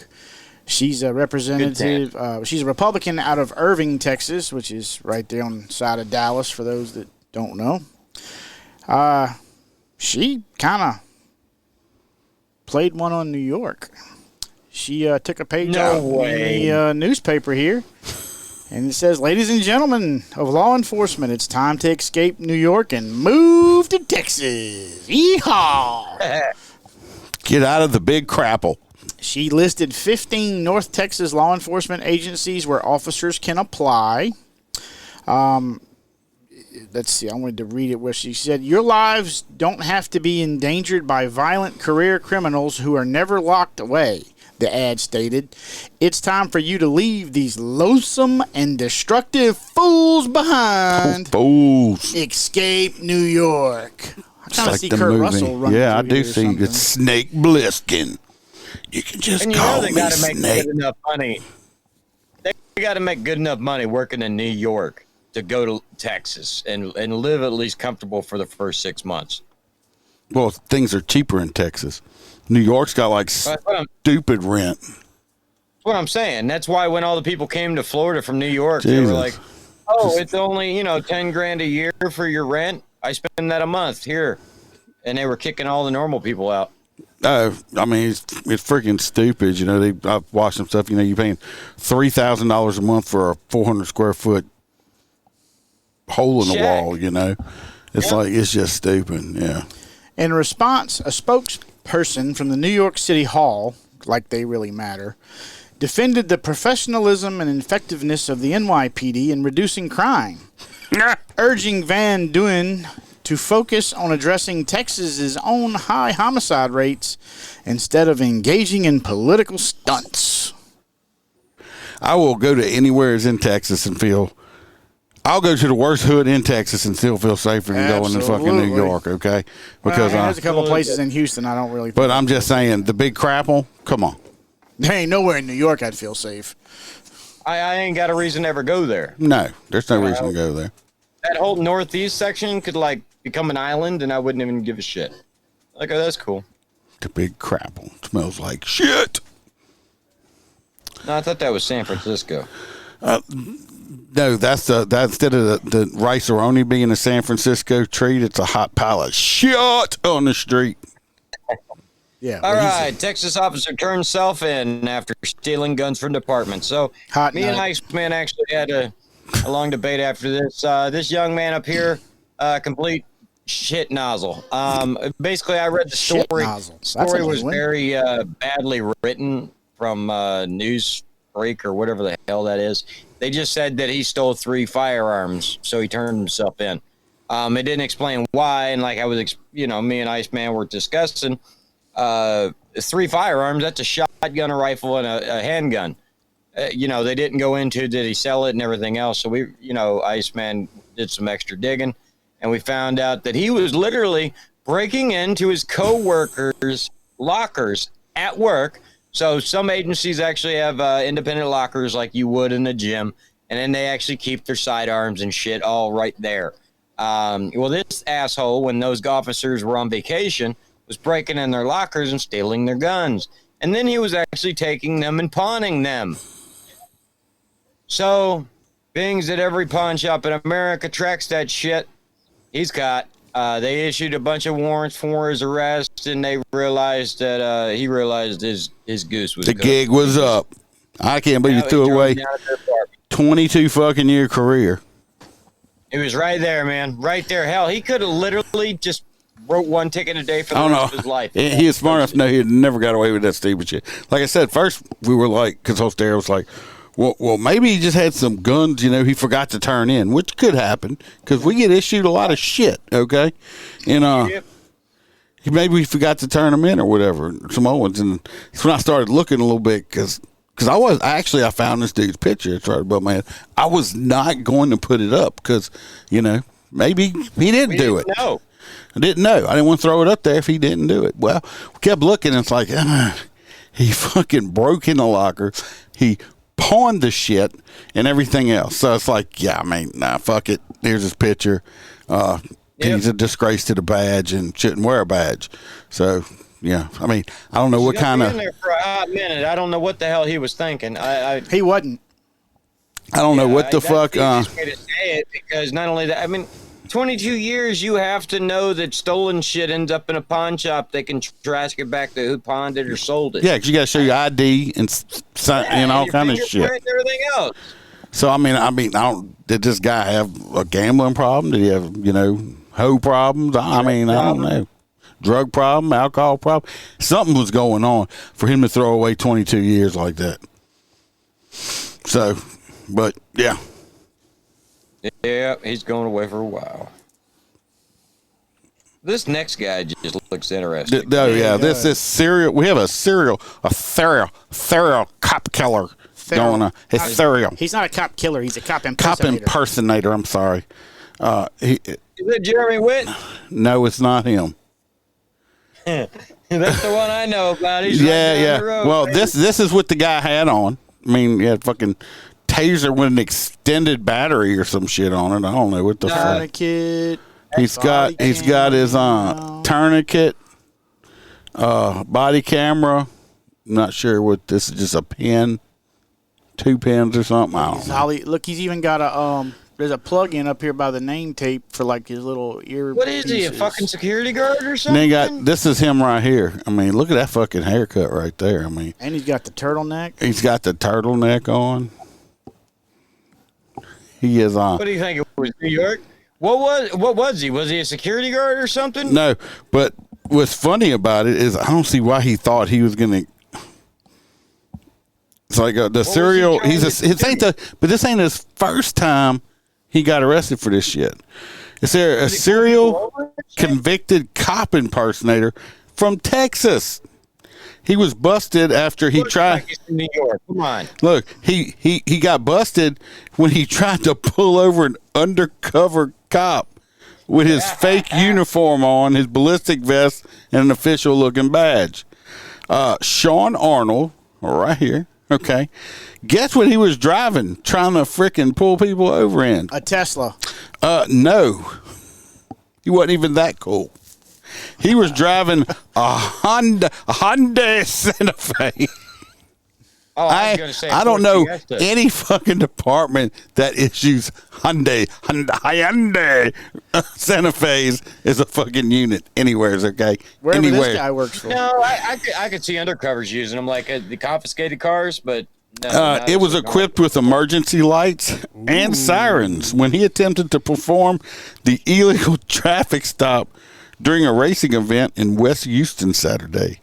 She's a representative. She's a Republican out of Irving, Texas, which is right there on the side of Dallas, for those that don't know. She kind of played one on New York. She took a page out of the newspaper here, and it says, "Ladies and gentlemen of law enforcement, it's time to escape New York and move to Texas. Yeehaw!" Get out of the big crapple. She listed 15 North Texas law enforcement agencies where officers can apply. Let's see. I wanted to read it where she said, "Your lives don't have to be endangered by violent career criminals who are never locked away," the ad stated. "It's time for you to leave these loathsome and destructive fools behind. Fools. Escape New York." I kind of see the Kurt movie. Russell running Yeah, I through do here or see. something. It's Snake Plissken. You can just call they me got to make Snake. good enough money. They got to make good enough money working in New York to go to Texas and live at least comfortable for the first 6 months. Well, things are cheaper in Texas. New York's got like stupid rent. That's what I'm saying. That's why when all the people came to Florida from New York, they Jesus. were like, "Oh, it's only 10 grand a year for your rent. I spend that a month here," and they were kicking all the normal people out. I mean, it's freaking stupid. I've watched some stuff. You're paying $3,000 a month for a 400 square foot hole in the wall. It's like, it's just stupid. Yeah. In response, a spokesperson from the New York City Hall, like they really matter, defended the professionalism and effectiveness of the NYPD in reducing crime, urging Van Duyn to focus on addressing Texas's own high homicide rates instead of engaging in political stunts. I will go to anywhere in Texas and I'll go to the worst hood in Texas and still feel safer than going to fucking New York, okay? Because there's a couple places in Houston I don't really. But I'm just saying, the big crapple, come on. There ain't nowhere in New York I'd feel safe. I ain't got a reason to ever go there. No, there's no reason to go there. That whole northeast section could become an island, and I wouldn't even give a shit. Oh, that's cool. The big crapple smells like shit. No, I thought that was San Francisco. No, that's instead of the rice-a-roni being a San Francisco treat, it's a hot pile of shit on the street. Yeah. All right, Texas officer turned self in after stealing guns from department. So me and Iceman actually had a long debate after this. This young man up here, complete shit nozzle. Basically, I read the story. Shit nozzle. Story was very badly written from news break or whatever the hell that is. They just said that he stole 3 firearms, so he turned himself in. It didn't explain why, and like I was, me and Iceman were discussing, 3 firearms, that's a shotgun, a rifle, and a handgun. They didn't go into did he sell it and everything else. So we, Iceman did some extra digging, and we found out that he was literally breaking into his co-workers' lockers at work. So some agencies actually have independent lockers like you would in a gym, and then they actually keep their sidearms and shit all right there. Well, this asshole, when those officers were on vacation, was breaking in their lockers and stealing their guns. And then he was actually taking them and pawning them. So, being that every pawn shop in America tracks that shit, he's caught. They issued a bunch of warrants for his arrest, and they realized that he realized his goose was the good. gig was up. I can't believe you threw away 22 fucking year career. It was right there, man. Right there. Hell, he could have literally just wrote 1 ticket a day for the rest of his life. He was smart enough to know he never got away with that stupid shit. Like I said, first we were like, because Hostera was like, well, maybe he just had some guns, he forgot to turn in, which could happen because we get issued a lot of shit, okay? And maybe we forgot to turn them in or whatever, some old ones. And that's when I started looking a little bit because I found this dude's picture. It's right above my head. I was not going to put it up because, maybe he didn't do it. No. I didn't know. I didn't want to throw it up there if he didn't do it. Well, we kept looking, and it's like, he fucking broke in the locker. He pawned the shit and everything else. So it's like, fuck it. Here's his picture. He's a disgrace to the badge and shouldn't wear a badge. So, yeah. I don't know what kind of... there for a hot minute. I don't know what the hell he was thinking. He wasn't. I don't know what the fuck... That's the easiest way to say it, because not only that, 22 years, you have to know that stolen shit ends up in a pawn shop. They can trace it back to who pawned it or sold it. Yeah, because you got to show your ID and all kind of shit. And everything else. So did this guy have a gambling problem? Did he have hoe problems? I don't know. Drug problem, alcohol problem. Something was going on for him to throw away 22 years like that. So, but yeah. Yeah, he's going away for a while. This next guy just looks interesting. This is serial. We have a serial cop killer going on. He's not a cop killer. He's a cop impersonator. Cop impersonator. I'm sorry. Is it Jeremy Witt? No, it's not him. That's the one I know about. He's yeah. The road, well, right? this is what the guy had on. He had fucking taser with an extended battery or some shit on it. I don't know what the fuck. Tourniquet. He's got his tourniquet, body camera. I'm not sure what this is. Just a pen, 2 pens or something. I don't know. Look, he's even got a there's a plug-in up here by the name tape for like his little ear. What is he? A fucking security guard or something? This is him right here. Look at that fucking haircut right there. And he's got the turtleneck. He's got the turtleneck on. He is on. What do you think it was? New York? What was he? Was he a security guard or something? No, but what's funny about it is I don't see why he thought he was gonna. It's like the serial. But this ain't his first time he got arrested for this shit. Is there a serial convicted cop impersonator from Texas? He was busted after he tried. In New York. Come on. Look, he got busted when he tried to pull over an undercover cop with his fake uniform on, his ballistic vest, and an official-looking badge. Sean Arnold, right here. Okay, guess what he was driving, trying to frickin' pull people over in? A Tesla. No, he wasn't even that cool. He was driving a Hyundai Santa Fe. Oh, I was going to say. I don't know any fucking department that issues Hyundai Santa Fe's is a fucking unit anywheres. Okay, wherever this guy works for. No, I could see undercovers using them like the confiscated cars, but. No, it was equipped with emergency lights and sirens when he attempted to perform the illegal traffic stop during a racing event in West Houston Saturday.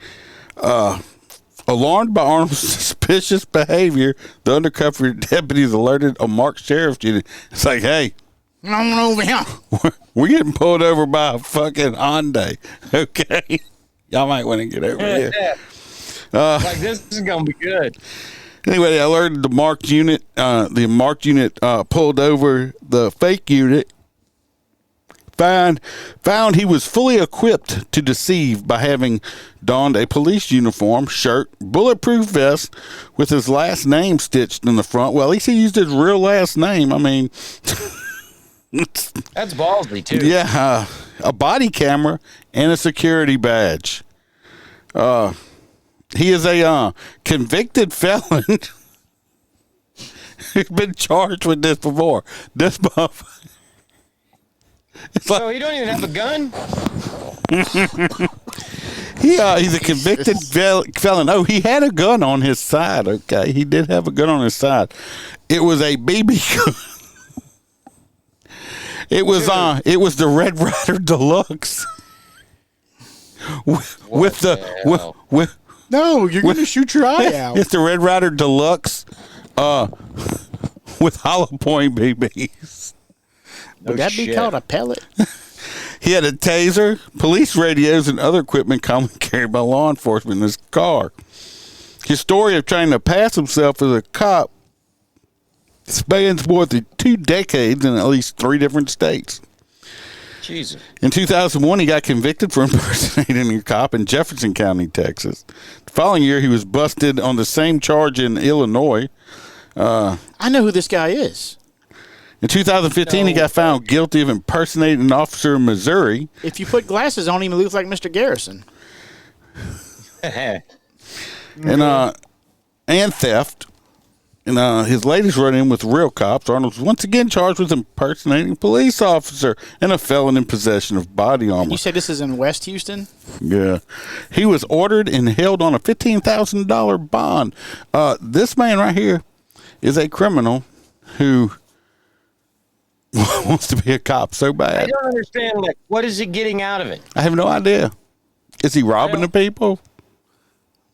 Alarmed by Arnold's suspicious behavior, the undercover deputies alerted a marked sheriff's unit. It's like, hey, I'm over here. We're getting pulled over by a fucking Hyundai. Okay, y'all might want to get over here. Like, this is gonna be good. Anyway, they alerted the marked unit. The marked unit pulled over the fake unit. Found he was fully equipped to deceive by having donned a police uniform, shirt, bulletproof vest with his last name stitched in the front. Well, at least he used his real last name. I mean, that's ballsy too. Yeah, a body camera and a security badge. He is a convicted felon. He's been charged with this before. This motherfucker. So he don't even have a gun? He's a convicted felon. Oh, he had a gun on his side. Okay, he did have a gun on his side. It was a BB gun. It was the Red Ryder Deluxe. with no, you're gonna shoot your eye out. It's the Red Ryder Deluxe, with hollow point BBs. Would that be called a pellet? He had a taser, police radios, and other equipment commonly carried by law enforcement in his car. His story of trying to pass himself as a cop spans more than 2 decades in at least 3 different states. Jesus. In 2001, he got convicted for impersonating a cop in Jefferson County, Texas. The following year, he was busted on the same charge in Illinois. I know who this guy is. In 2015, he got found guilty of impersonating an officer in Missouri. If you put glasses on him, he looks like Mr. Garrison. And theft. And his latest run-in with real cops, Arnold was once again charged with impersonating a police officer and a felon in possession of body armor. You said this is in West Houston? Yeah. He was ordered and held on a $15,000 bond. This man right here is a criminal who wants to be a cop so bad. I don't understand, like, what is he getting out of it? I have no idea. Is he robbing the people?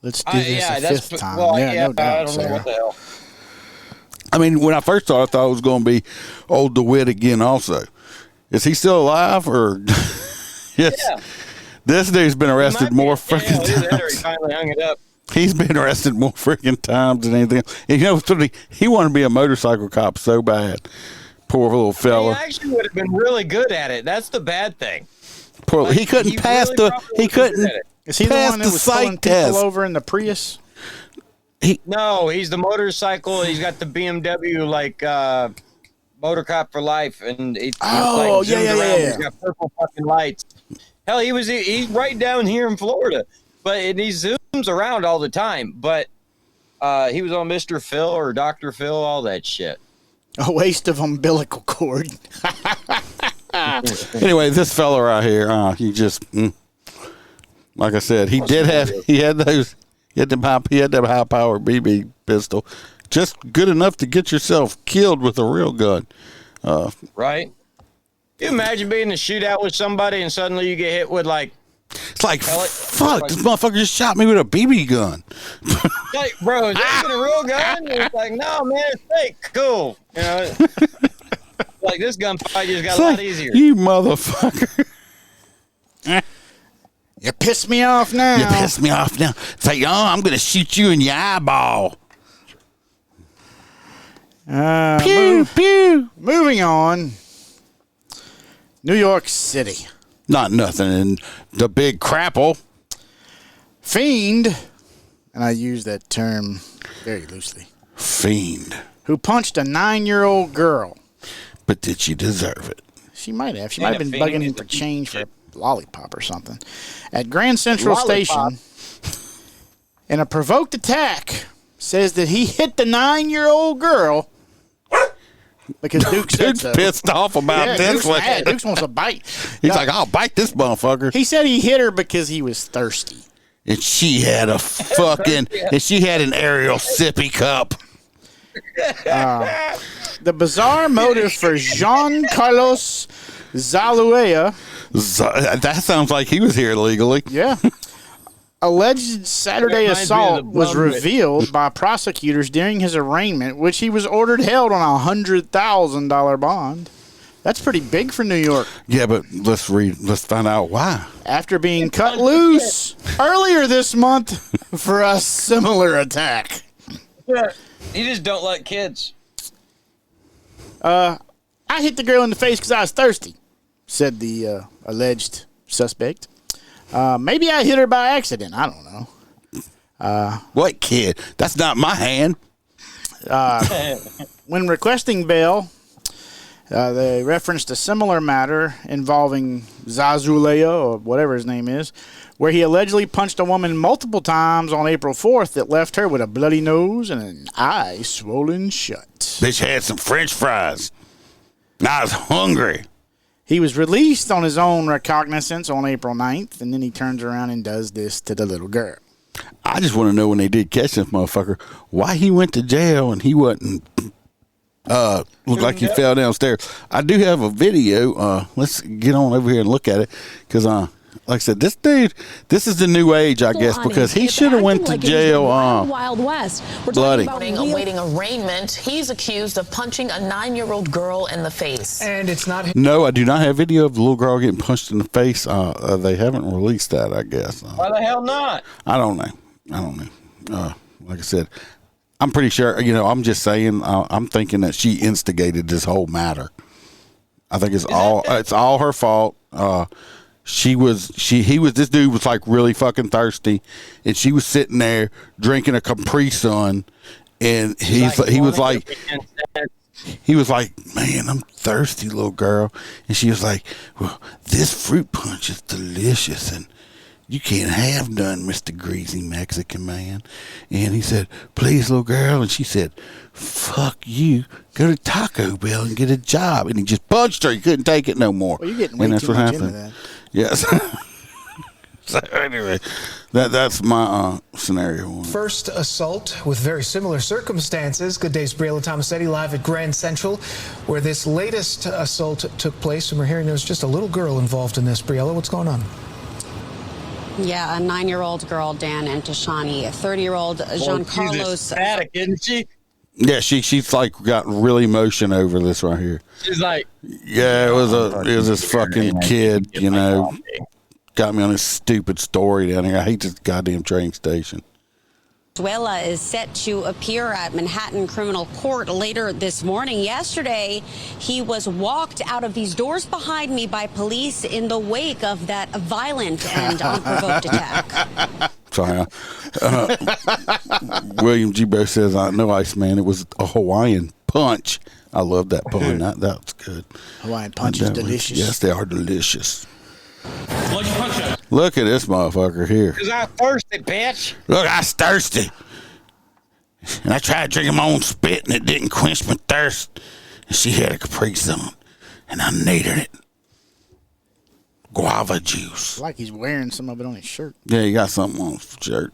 Let's do this a fifth time. Well, no doubt, I don't know what the hell. I mean, when I first saw it, I thought it was going to be old DeWitt again also. Is he still alive? Or yes. Yeah. This dude's been arrested more freaking times. He finally hung it up. He's been arrested more freaking times than anything else. And, you know, he wanted to be a motorcycle cop so bad. Poor little fella. He actually would have been really good at it. That's the bad thing. Poor, like, he couldn't pass really He couldn't. Is he the one that was pulling people over in the Prius? No, he's the motorcycle. He's got the BMW like MOTORCOP for life, and he's He's got purple fucking lights. Hell, he's right down here in Florida, and he zooms around all the time. But he was on Mr. Phil or Dr. Phil, all that shit. A waste of umbilical cord. Anyway, this fella right here, he just, like I said, he had that high power BB pistol, just good enough to get yourself killed with a real gun. Right? Can you imagine being in a shootout with somebody and suddenly you get hit with like, it's like, fuck, this motherfucker just shot me with a BB gun. Like, bro, is that even a real gun? And it's like, no, man, it's fake. Cool. You know, like this gunfight just got a lot easier. You motherfucker. You pissed me off now. It's like, I'm going to shoot you in your eyeball. Pew, pew. Moving on. New York City. Not nothing in the big crapple. Fiend, and I use that term very loosely. Fiend. Who punched a 9-year-old girl. But did she deserve it? She might have. She might have been bugging him for change for a lollipop or something. At Grand Central Station, in a provoked attack, says that he hit the 9-year-old girl because Duke said so. Pissed off about this. Duke wants a bite. He's like, I'll bite this motherfucker. He said he hit her because he was thirsty. And she had a fucking, and she had an Ariel sippy cup. The bizarre motive for Jean Carlos Zaluea. That sounds like he was here illegally. Yeah. alleged Saturday assault was revealed by prosecutors during his arraignment, which he was ordered held on a $100,000 bond. That's pretty big for New York. Yeah, but let's find out why. After being cut loose earlier this month for a similar attack. Yeah. You just don't like kids. I hit the girl in the face because I was thirsty, said the alleged suspect. Maybe I hit her by accident. I don't know. What kid? That's not my hand. When requesting bail, they referenced a similar matter involving Zazulea, or whatever his name is, where he allegedly punched a woman multiple times on April 4th that left her with a bloody nose and an eye swollen shut. Bitch had some French fries. I was hungry. He was released on his own recognizance on April 9th, and then he turns around and does this to the little girl. I just want to know when they did catch this motherfucker, why he went to jail and he wasn't looked like he fell downstairs. I do have a video. Let's get on over here and look at it, because like I said, this dude, this is the new age, I guess, because he should have went to jail. Wild West. We're bloody. Awaiting arraignment. He's accused of punching a 9-year-old girl in the face. And it's not. No, I do not have video of the little girl getting punched in the face. They haven't released that, I guess. Why the hell not? I don't know. Like I said, I'm pretty sure. I'm just saying. I'm thinking that she instigated this whole matter. I think it's all her fault. This dude was like really fucking thirsty, and she was sitting there drinking a Capri Sun, and he was like, man, I'm thirsty, little girl. And she was like, well, this fruit punch is delicious, and you can't have none, Mr. Greasy Mexican Man. And he said, please, little girl. And she said, fuck you. Go to Taco Bell and get a job. And he just punched her. He couldn't take it no more. Well, you're getting way too much into that. Yes. So anyway, that's my scenario one. First assault with very similar circumstances. Good day's Briella Tomasetti live at Grand Central, where this latest assault took place. And we're hearing there was just a little girl involved in this. Briella, what's going on? Yeah, a 9-year-old girl, Dan, and Tashani, a 30-year-old Giancarlo. She's ecstatic, isn't she? Yeah, she's like got really emotion over this right here. She's like, yeah, it was this fucking kid, got me on this stupid story down here. I hate this goddamn train station. Venezuela is set to appear at Manhattan Criminal Court later this morning. Yesterday, he was walked out of these doors behind me by police in the wake of that violent and unprovoked attack. Sorry. William G. Bo says, I know, Iceman, it was a Hawaiian punch. I love that pun. That was good. Hawaiian punch is delicious. Yes, they are delicious. Look at this motherfucker here. because I'm thirsty, bitch. Look, I was thirsty. And I tried drinking my own spit, and it didn't quench my thirst. And she had a Capri Sun, and I needed it. Guava juice. Like he's wearing some of it on his shirt. Yeah, he got something on his shirt.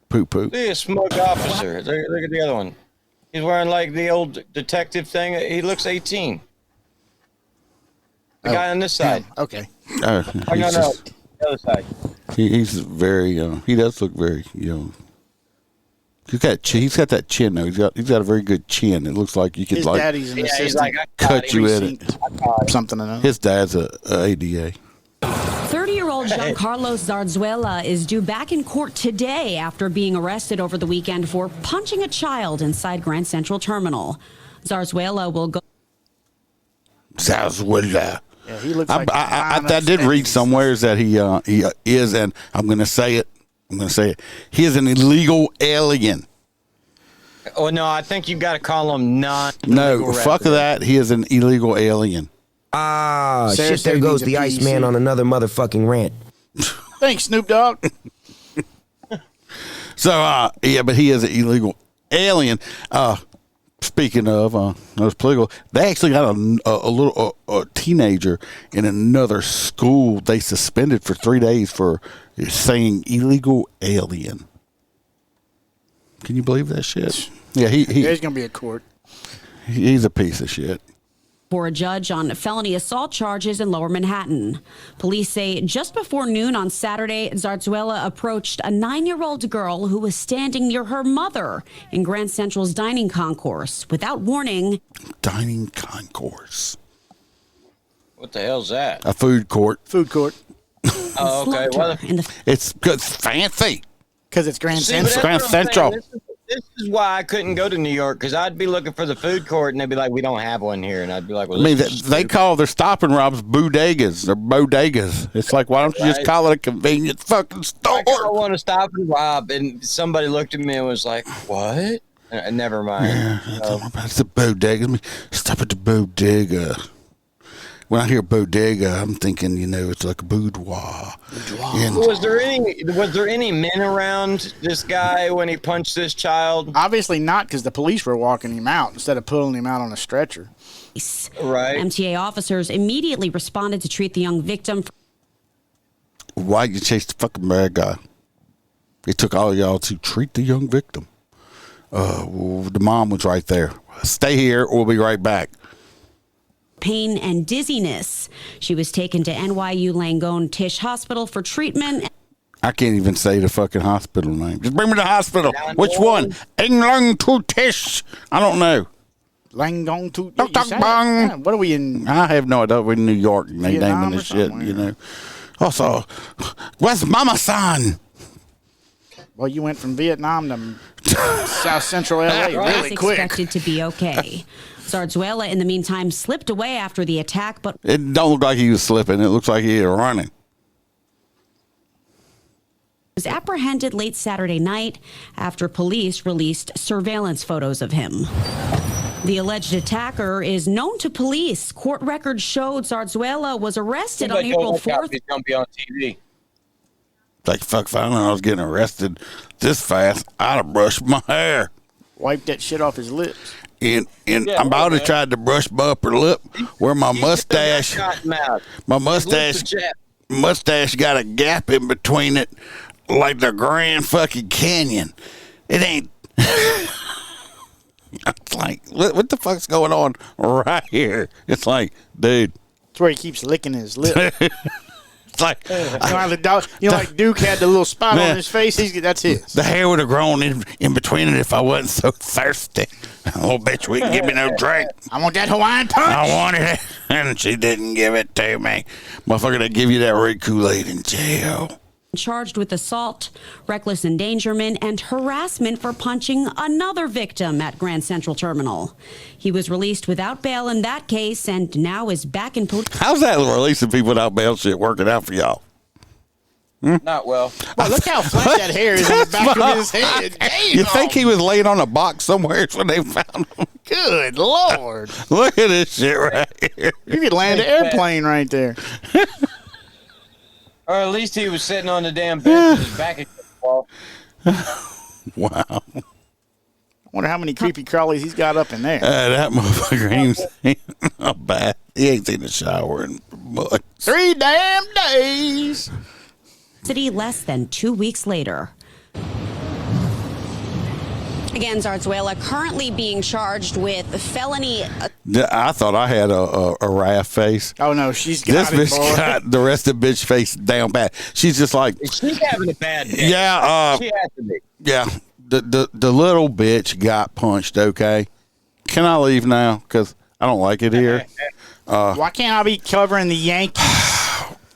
Poo-poo. See a smug officer. Look at the other one. He's wearing like the old detective thing. He looks 18. The guy on this side. Yeah, okay. No, the other side. He's very he does look very young. He's got that chin though. He's got a very good chin. It looks like you could His daddy's an assistant. cut you in it. Something or another. His dad's a ADA. 30-year-old Giancarlo Zarzuela is due back in court today after being arrested over the weekend for punching a child inside Grand Central Terminal. Zarzuela will go. Zarzuela. Yeah, he looks like I did read somewhere that he is, and I'm going to say it. He is an illegal alien. Oh, no, I think you got to call him not. No, fuck that. He is an illegal alien. Ah, shit, there goes the Iceman on another motherfucking rant. Thanks, Snoop Dogg. So, yeah, but he is an illegal alien. Speaking of those political, they actually got a little teenager in another school. They suspended for 3 days for saying illegal alien. Can you believe that shit? Yeah, There's gonna be a court. He's a piece of shit. for a judge on felony assault charges in Lower Manhattan. Police say just before noon on Saturday, Zarzuela approached a 9-year-old girl who was standing near her mother in Grand Central's dining concourse without warning. Dining concourse. What the hell's that? A food court. Food court. Oh, okay. Well, It's fancy. Because it's Grand see, Central. but that's what I'm saying. This is why I couldn't go to New York, because I'd be looking for the food court, and they'd be like, "We don't have one here," and I'd be like, "Well, I mean, they call their stop and robs bodegas or bodegas. It's like, why don't you just call it a convenience fucking store? I want to stop and rob," and somebody looked at me and was like, "What?" Never mind. Yeah, it's a bodega. Let me stop at the bodega. When I hear bodega, I'm thinking, it's like a boudoir. And Was there any men around this guy when he punched this child? Obviously not, because the police were walking him out instead of pulling him out on a stretcher. Right. MTA officers immediately responded to treat the young victim. why'd you chase the fucking bad guy? It took all y'all to treat the young victim. The mom was right there. Stay here, we'll be right back. Pain and dizziness. She was taken to NYU Langone Tisch Hospital for treatment. I can't even say the fucking hospital name. Just bring me to the hospital. Which one? England Tisch. I don't know. Langone to What are we in? I have no idea. We're in New York. And they naming this shit, Also, where's Mama San? Well, you went from Vietnam to South Central LA really quick. Expected to be okay. Zarzuela, in the meantime, slipped away after the attack, but It don't look like he was slipping. It looks like he was running. was apprehended late Saturday night after police released surveillance photos of him. The alleged attacker is known to police. Court records showed Zarzuela was arrested on April 4th. He's going to be on TV. Like, fuck, if I knew I was getting arrested this fast, I'd have brushed my hair. Wipe that shit off his lips. And I'm about to try to brush my upper lip where my mustache got a gap in between it like the Grand fucking Canyon. It ain't. It's like, what the fuck's going on right here? It's like, dude. That's where he keeps licking his lip. It's like, like Duke had the little spot on his face. That's his. The hair would have grown in between it if I wasn't so thirsty. Oh, bitch, we can give me no drink. I want that Hawaiian punch. I wanted it, and she didn't give it to me. Motherfucker, they give you that red Kool-Aid in jail. Charged with assault, reckless endangerment, and harassment for punching another victim at Grand Central Terminal. He was released without bail in that case and now is back in police. How's that releasing people without bail shit working out for y'all? Not well. Well, look how flat that hair is on the back of his head. Damn. You think he was laying on a box somewhere when they found him? Good Lord. Look at this shit right here. You could land an airplane right there. Or at least he was sitting on the damn bench with his back against the wall. Wow. I wonder how many creepy crawlies he's got up in there. That motherfucker ain't not bad. He ain't seen a shower in months. 3 damn days. City less than 2 weeks later. Again, Zarzuela currently being charged with felony. I thought I had a raft face. Oh no, she's got this bitch got the rest of the bitch face down bad. She's just like, she's having a bad day. Yeah, she has to be. Yeah, the little bitch got punched. Okay, can I leave now? Because I don't like it here. Why can't I be covering the Yankees?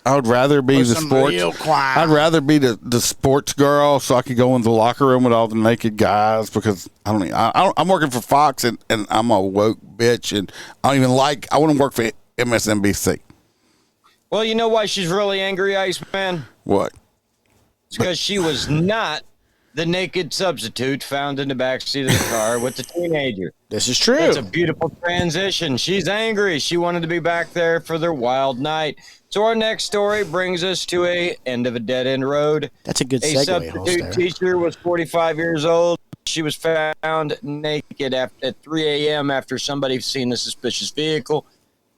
I would rather be the sports. I'd rather be the sports girl, so I could go in the locker room with all the naked guys. Because I'm working for Fox, and I'm a woke bitch, and I don't even like. I want to work for MSNBC. Well, you know why she's really angry, Iceman? What? It's because she was not the naked substitute found in the backseat of the car with the teenager. This is true. It's a beautiful transition. She's angry. She wanted to be back there for their wild night. So our next story brings us to a end of a dead-end road. That's a good segue. A substitute teacher was 45 years old. She was found naked at 3 a.m. after somebody seen a suspicious vehicle.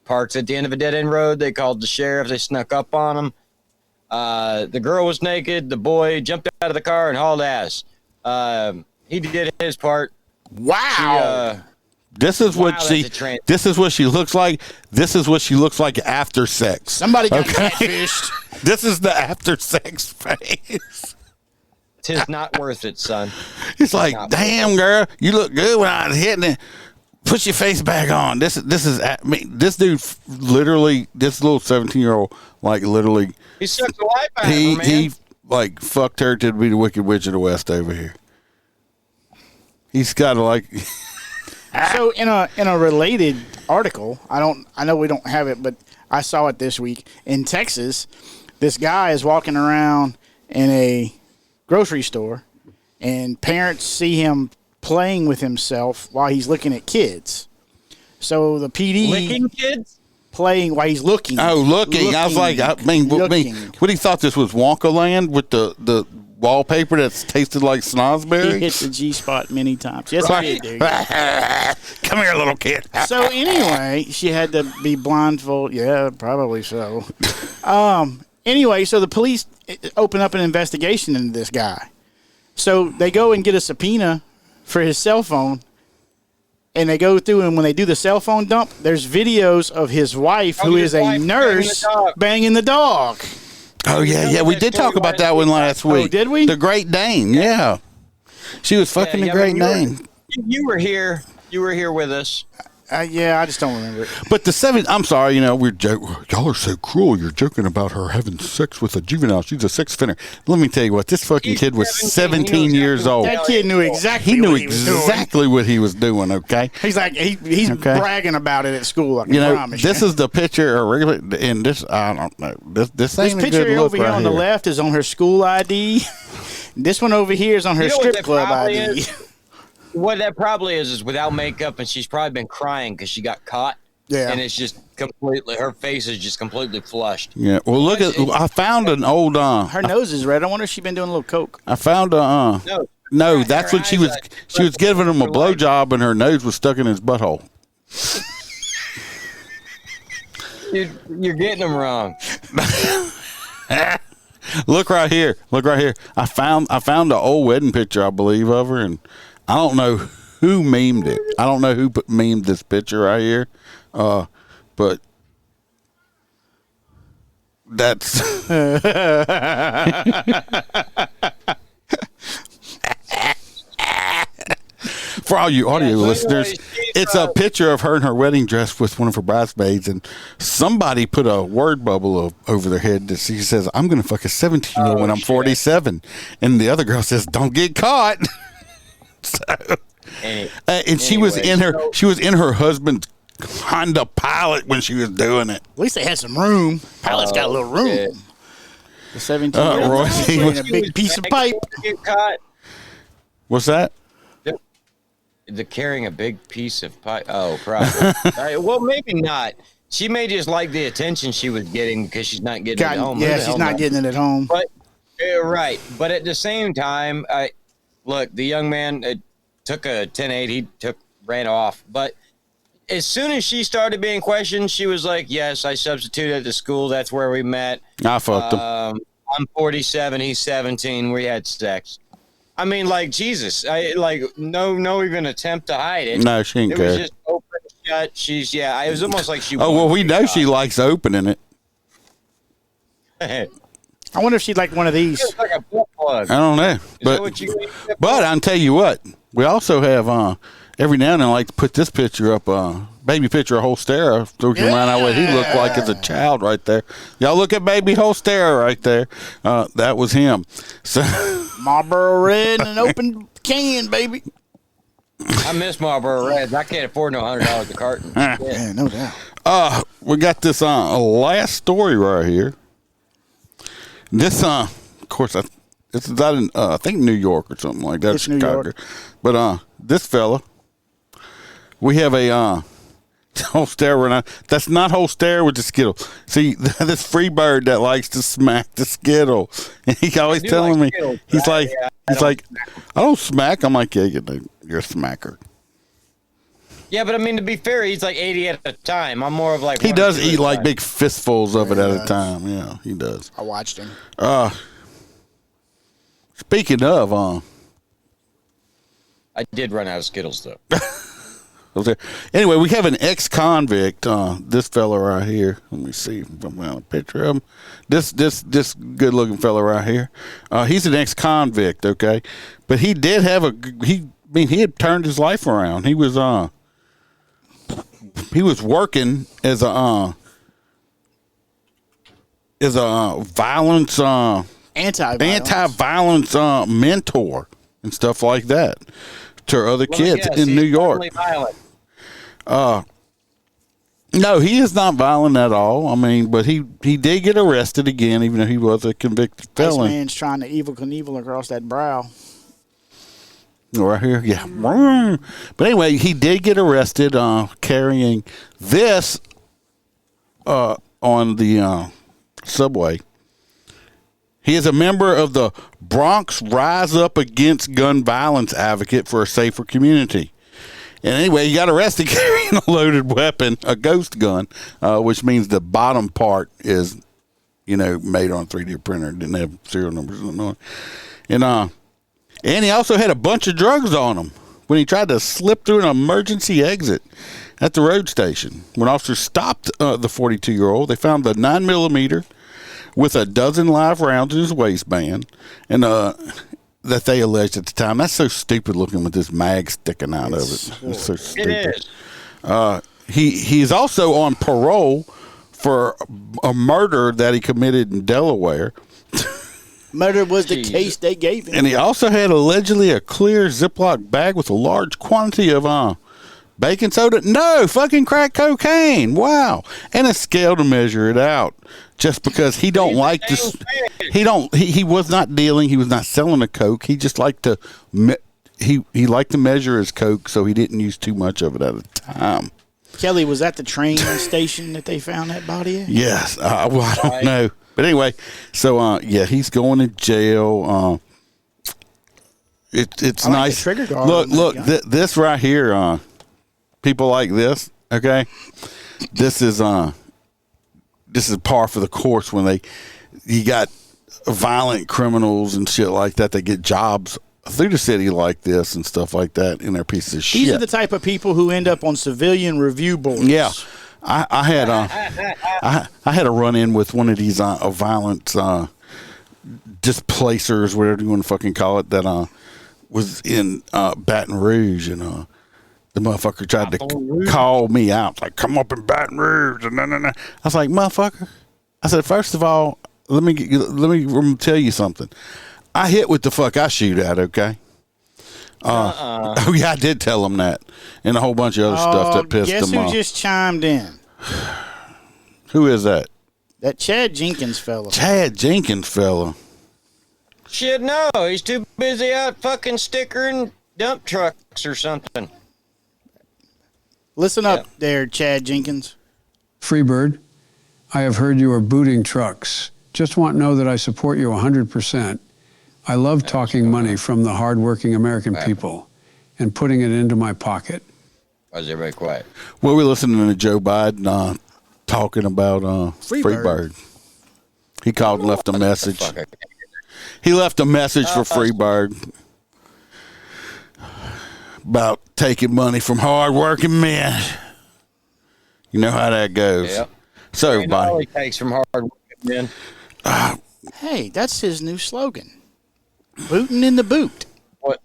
Parked at the end of a dead-end road. They called the sheriff. They snuck up on him. The girl was naked. The boy jumped out of the car and hauled ass. He did his part. Wow. This is what This is what she looks like. This is what she looks like after sex. Somebody got catfished. This is the after sex face. Tis not worth it, son. It's like, damn, girl, you look good when I was hitting it. Put your face back on. This is. I mean, this dude literally. This little 17-year-old, like literally. He sucked the life out of her, man. He like fucked her to be the Wicked Witch of the West over here. He's got to like. So in a related article, I know we don't have it, but I saw it this week in Texas. This guy is walking around in a grocery store, and parents see him playing with himself while he's looking at kids. So the PD licking kids, playing while he's looking. Oh, looking! I was like, what he thought this was Wonka Land with the wallpaper that's tasted like snozberries. He hit the G spot many times. Yes, I did. Come here, little kid. So anyway, she had to be blindfolded. Yeah, probably so. Anyway, so the police open up an investigation into this guy. So they go and get a subpoena for his cell phone, and they go through, and when they do the cell phone dump, there's videos of his wife, who is a nurse, banging the dog. Oh, yeah, we did talk about that one last week. Oh, did we? The Great Dane, yeah. She was fucking the Great Dane. You were here. You were here with us. Yeah, I just don't remember it. But I'm sorry, we're joking. Y'all are so cruel. You're joking about her having sex with a juvenile. She's a sex offender. Let me tell you what, this fucking kid was 17 years old. That kid knew exactly what he was doing, okay? He's like, he's bragging about it at school, I can promise this is the picture, and this, I don't know. This ain't a good picture look over here on the left is on her school ID. This one over here is on her strip club ID. What that probably is without makeup, and she's probably been crying because she got caught. Yeah. And it's just completely, her face is just completely flushed. Yeah. Well, look I found an old. Her nose is red. I wonder if she's been doing a little coke. I found a. No, that's when she was giving him a blowjob, and her nose was stuck in his butthole. Dude, you're getting them wrong. Look right here. I found an old wedding picture, I believe, of her, and I don't know who memed it. I don't know who memed this picture right here, but that's for all you audio listeners. It's a picture of her in her wedding dress with one of her bridesmaids, and somebody put a word bubble over their head that she says, "I'm going to fuck a 17-year-old when I'm 47," and the other girl says, "Don't get caught." So, and she was in her husband's Honda Pilot when she was doing it. At least they had some room. Pilot's got a little room. Yeah. The 17-year-old a big piece of pipe. Get caught. What's that? They're carrying a big piece of pipe. Oh, probably. Right, well, maybe not. She may just like the attention she was getting because she's not getting it at home. Yeah, she's not getting it at home. But right. But at the same time, look, the young man took a 10-8. He ran off. But as soon as she started being questioned, she was like, "Yes, I substituted at the school. That's where we met. I fucked him. I'm 47. He's 17. We had sex." I mean, like, Jesus, no even attempt to hide it. No, she ain't It care. was just open, shut. It was almost like she. Oh, well, we know she likes opening it. I wonder if she'd like one of these. It's like a butt plug. I don't know, but I'll tell you what. We also have every now and then I like to put this picture up, baby picture of Holstera, so we can find out what he looked like as a child right there. Y'all look at baby Holstera right there. That was him. So Marlboro Red and an open can, baby. I miss Marlboro Reds. I can't afford no $100 a carton. Yeah, no doubt. We got this last story right here. This, of course, this is out in I think New York or something like that. It's New Chicago. York. But this fella, we have a Holstera. That's not Holstera with the Skittle. See, this free bird that likes to smack the Skittle. And he's always telling me, Skittles, he's right? like, I don't smack. I'm like, yeah, you're a smacker. Yeah, but I mean, to be fair, he's like 80 at a time. I'm more of like. He does eat like big fistfuls of it at a time. Yeah, he does. I watched him. Speaking of, I did run out of Skittles though. Anyway, we have an ex-convict. This fella right here. Let me see if I'm going to picture of him. This good-looking fella right here. He's an ex-convict. Okay, but he did have he had turned his life around. He was working as a violence anti-violence mentor and stuff like that to other kids in New York. No, he is not violent at all. I mean, but he did get arrested again, even though he was a convicted felon. This man's trying to Evel Knievel across that brow. Right here, yeah. But anyway, he did get arrested carrying this on the subway. He is a member of the Bronx Rise Up Against Gun Violence Advocate for a Safer Community. And anyway, he got arrested carrying a loaded weapon, a ghost gun, which means the bottom part is, made on a 3D printer. It didn't have serial numbers on it. And he also had a bunch of drugs on him when he tried to slip through an emergency exit at the road station. When officers stopped the 42-year-old, they found the 9mm with a dozen live rounds in his waistband, and that they alleged at the time. That's so stupid looking with this mag sticking out of it. It's so stupid. It is. He's also on parole for a murder that he committed in Delaware. Murder was the case they gave him. And he also had allegedly a clear Ziploc bag with a large quantity of baking soda. No, fucking crack cocaine. Wow. And a scale to measure it out. Just because he don't like to, he was not dealing, he was not selling a Coke. He just liked to, he liked to measure his Coke, so he didn't use too much of it at a time. Kelly, was that the train station that they found that body at? Yes. I don't know. But anyway, so, he's going to jail. It's nice. Trigger guard Look, this right here, people like this, okay? This is par for the course when you got violent criminals and shit like that. They get jobs through the city like this and stuff like that, and they're pieces of shit. These are the type of people who end up on civilian review boards. Yeah. I had a run-in with one of these violent displacers, whatever you want to fucking call it, that was in Baton Rouge, and the motherfucker tried to call me out, like, come up in Baton Rouge, and I was like, motherfucker. I said, first of all, let me tell you something. I hit with the fuck I shoot at, okay? Oh, yeah, I did tell him that. And a whole bunch of other stuff that pissed him off. Guess who just chimed in? Who is that? That Chad Jenkins fella. Chad Jenkins fella. Shit, no. He's too busy out fucking stickering dump trucks or something. Listen up there, Chad Jenkins. Freebird, I have heard you are booting trucks. Just want to know that I support you 100%. I love talking money from the hardworking American people and putting it into my pocket. Why is everybody quiet? Well, we're listening to Joe Biden talking about Freebird. He called and left a message. He left a message for Freebird about taking money from hardworking men. You know how that goes. Yep. So, everybody. All he takes from hardworking men. Hey, that's his new slogan. Booting in the boot. What,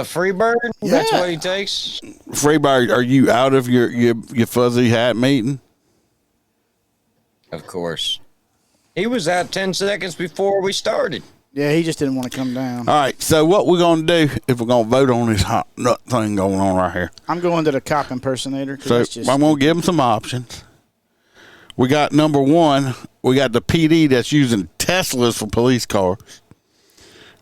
Freebird? Yeah. That's what he takes? Freebird, are you out of your fuzzy hat meeting? Of course. He was out 10 seconds before we started. Yeah, he just didn't want to come down. All right, so what we're going to do if we're going to vote on this hot nut thing going on right here. I'm going to the cop impersonator. So I'm going to give them some options. We got number one, we got the PD that's using Teslas for police cars.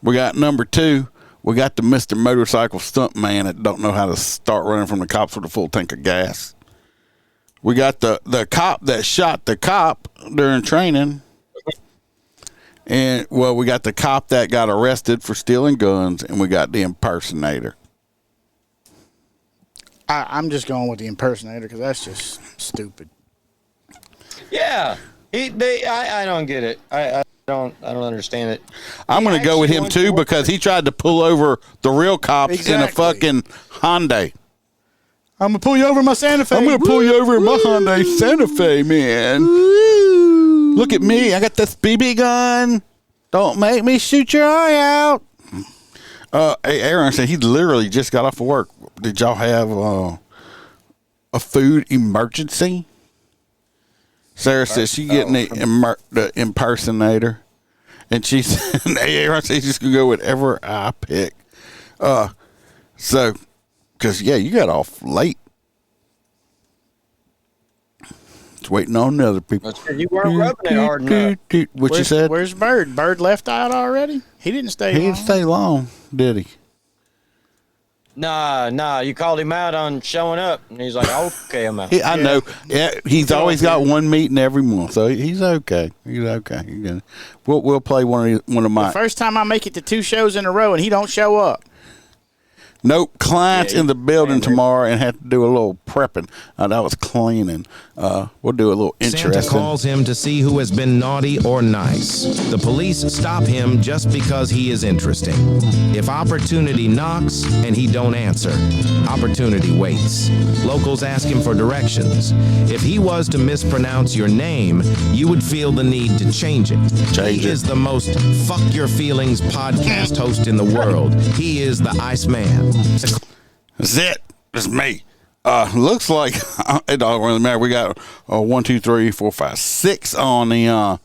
We got number two, we got the Mr. Motorcycle stunt man that don't know how to start running from the cops with a full tank of gas. We got the cop that shot the cop during training. And, well, we got the cop that got arrested for stealing guns, and we got the impersonator. I'm just going with the impersonator because that's just stupid. Yeah. I don't get it. I don't understand it. I'm going to go with him, too, because he tried to pull over the real cops in a fucking Hyundai. I'm gonna pull you over in my Santa Fe. I'm gonna pull you over in my Hyundai Santa Fe, man. Look at me. I got this BB gun. Don't make me shoot your eye out. Hey, Aaron said he literally just got off of work. Did y'all have a food emergency? Sarah says she getting the impersonator, and she said, Aaron said she's gonna go whatever I pick. So, because you got off late. It's waiting on the other people. You weren't rubbing it hard enough. What you said? Where's Bird? Bird left out already? He didn't stay long. He didn't stay long, did he? Nah. You called him out on showing up, and he's like, "Okay, I'm out." I know. Yeah, he's always got one meeting every month, so he's okay. He's okay. We'll play one of my. The first time I make it to 2 shows in a row, and he don't show up. Nope, clients in the building tomorrow and had to do a little prepping. That was cleaning. We'll do a little interesting. Santa calls him to see who has been naughty or nice. The police stop him just because he is interesting. If opportunity knocks and he don't answer, opportunity waits. Locals ask him for directions. If he was to mispronounce your name, you would feel the need to change it. He is the most fuck your feelings podcast host in the world. He is the Iceman. That's it. That's me. Looks like it don't really matter. We got 1, 2, 3, 4, 5, 6 on the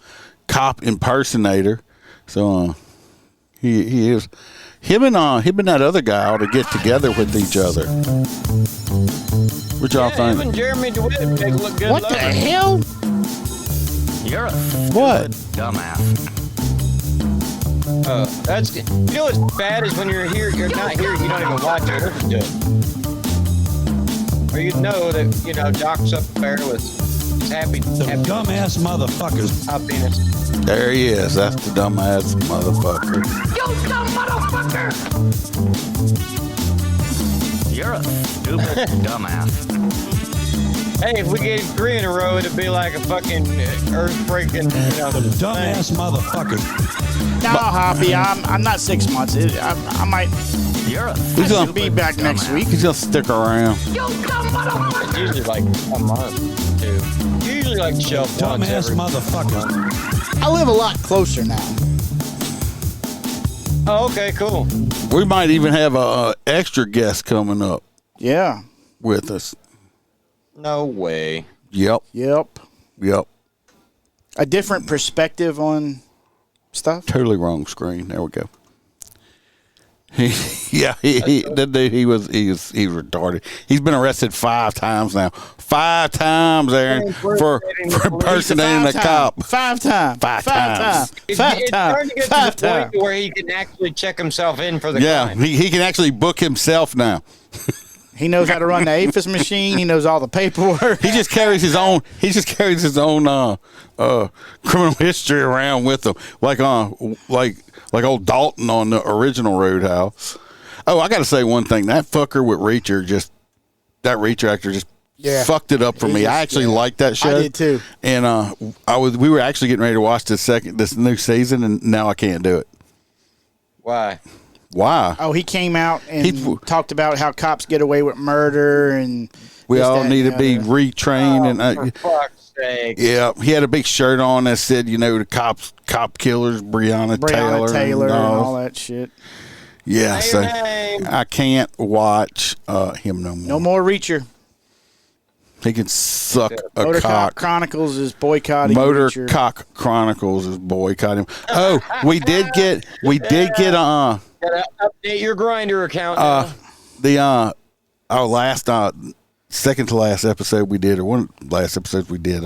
cop impersonator. So he is him and that other guy ought to get together with each other. What y'all think? Even Jeremy DeWitt make look good. What the hell? You're a what dumbass. That's what's bad is when you're here, you're not here, you don't even watch it, listen to it. Or you know that Doc's up there with his happy Dumbass motherfuckers. Happiness. There he is. That's the dumbass motherfucker. You dumb motherfucker! You're a stupid dumbass. Hey, if we get 3 in a row, it'd be like a fucking earth-breaking, dumbass motherfucker. No, Hoppy, I'm not 6 months. I might. He's gonna be back next week. He's gonna stick around. You dumb motherfucker! It's usually like a month, too. Usually like shelf dumbass motherfucker. I live a lot closer now. Oh, okay, cool. We might even have a extra guest coming up. Yeah. With us. No way. Yep. A different perspective on stuff. Totally wrong screen. There we go. He was retarded. He's been arrested 5 times now. 5 times, Aaron, for impersonating a cop. 5 times. 5 times. It's starting to get to the point where he can actually check himself in for the crime. He can actually book himself now. He knows how to run the APHIS machine. He knows all the paperwork. He just carries his own. Criminal history around with him, like old Dalton on the original Roadhouse. Oh, I got to say one thing. That fucker with Reacher actor just fucked it up for me. I actually liked that show. I did too. And we were actually getting ready to watch this new season, and now I can't do it. Why? Oh, he came out and talked about how cops get away with murder and we all need to be retrained. For fuck's sake. Yeah, he had a big shirt on that said, the cop killers, Breonna Taylor and all that shit. Yeah, so I can't watch him no more. No more Reacher. He can suck a MOTORCOP cock. Chronicles is boycotting MOTORCOP Chronicles is boycotting. Oh, we did get Gotta update your Grindr account now. Our last second to last episode we did, or one of the last episodes we did,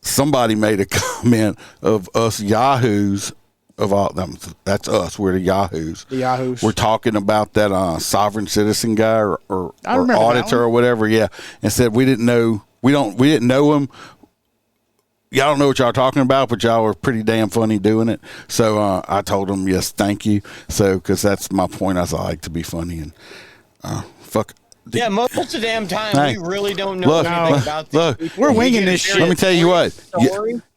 somebody made a comment of us yahoos of all them. That's us. We're the yahoos. The yahoos. We're talking about that sovereign citizen guy or auditor or whatever. Yeah, and said we didn't know him. Y'all don't know what y'all are talking about, but y'all were pretty damn funny doing it. So I told them, yes, thank you. So, because that's my point. I like to be funny and fuck Yeah, most of the damn time, we really don't know anything about this. Look, we're winging this shit. Let me tell you what.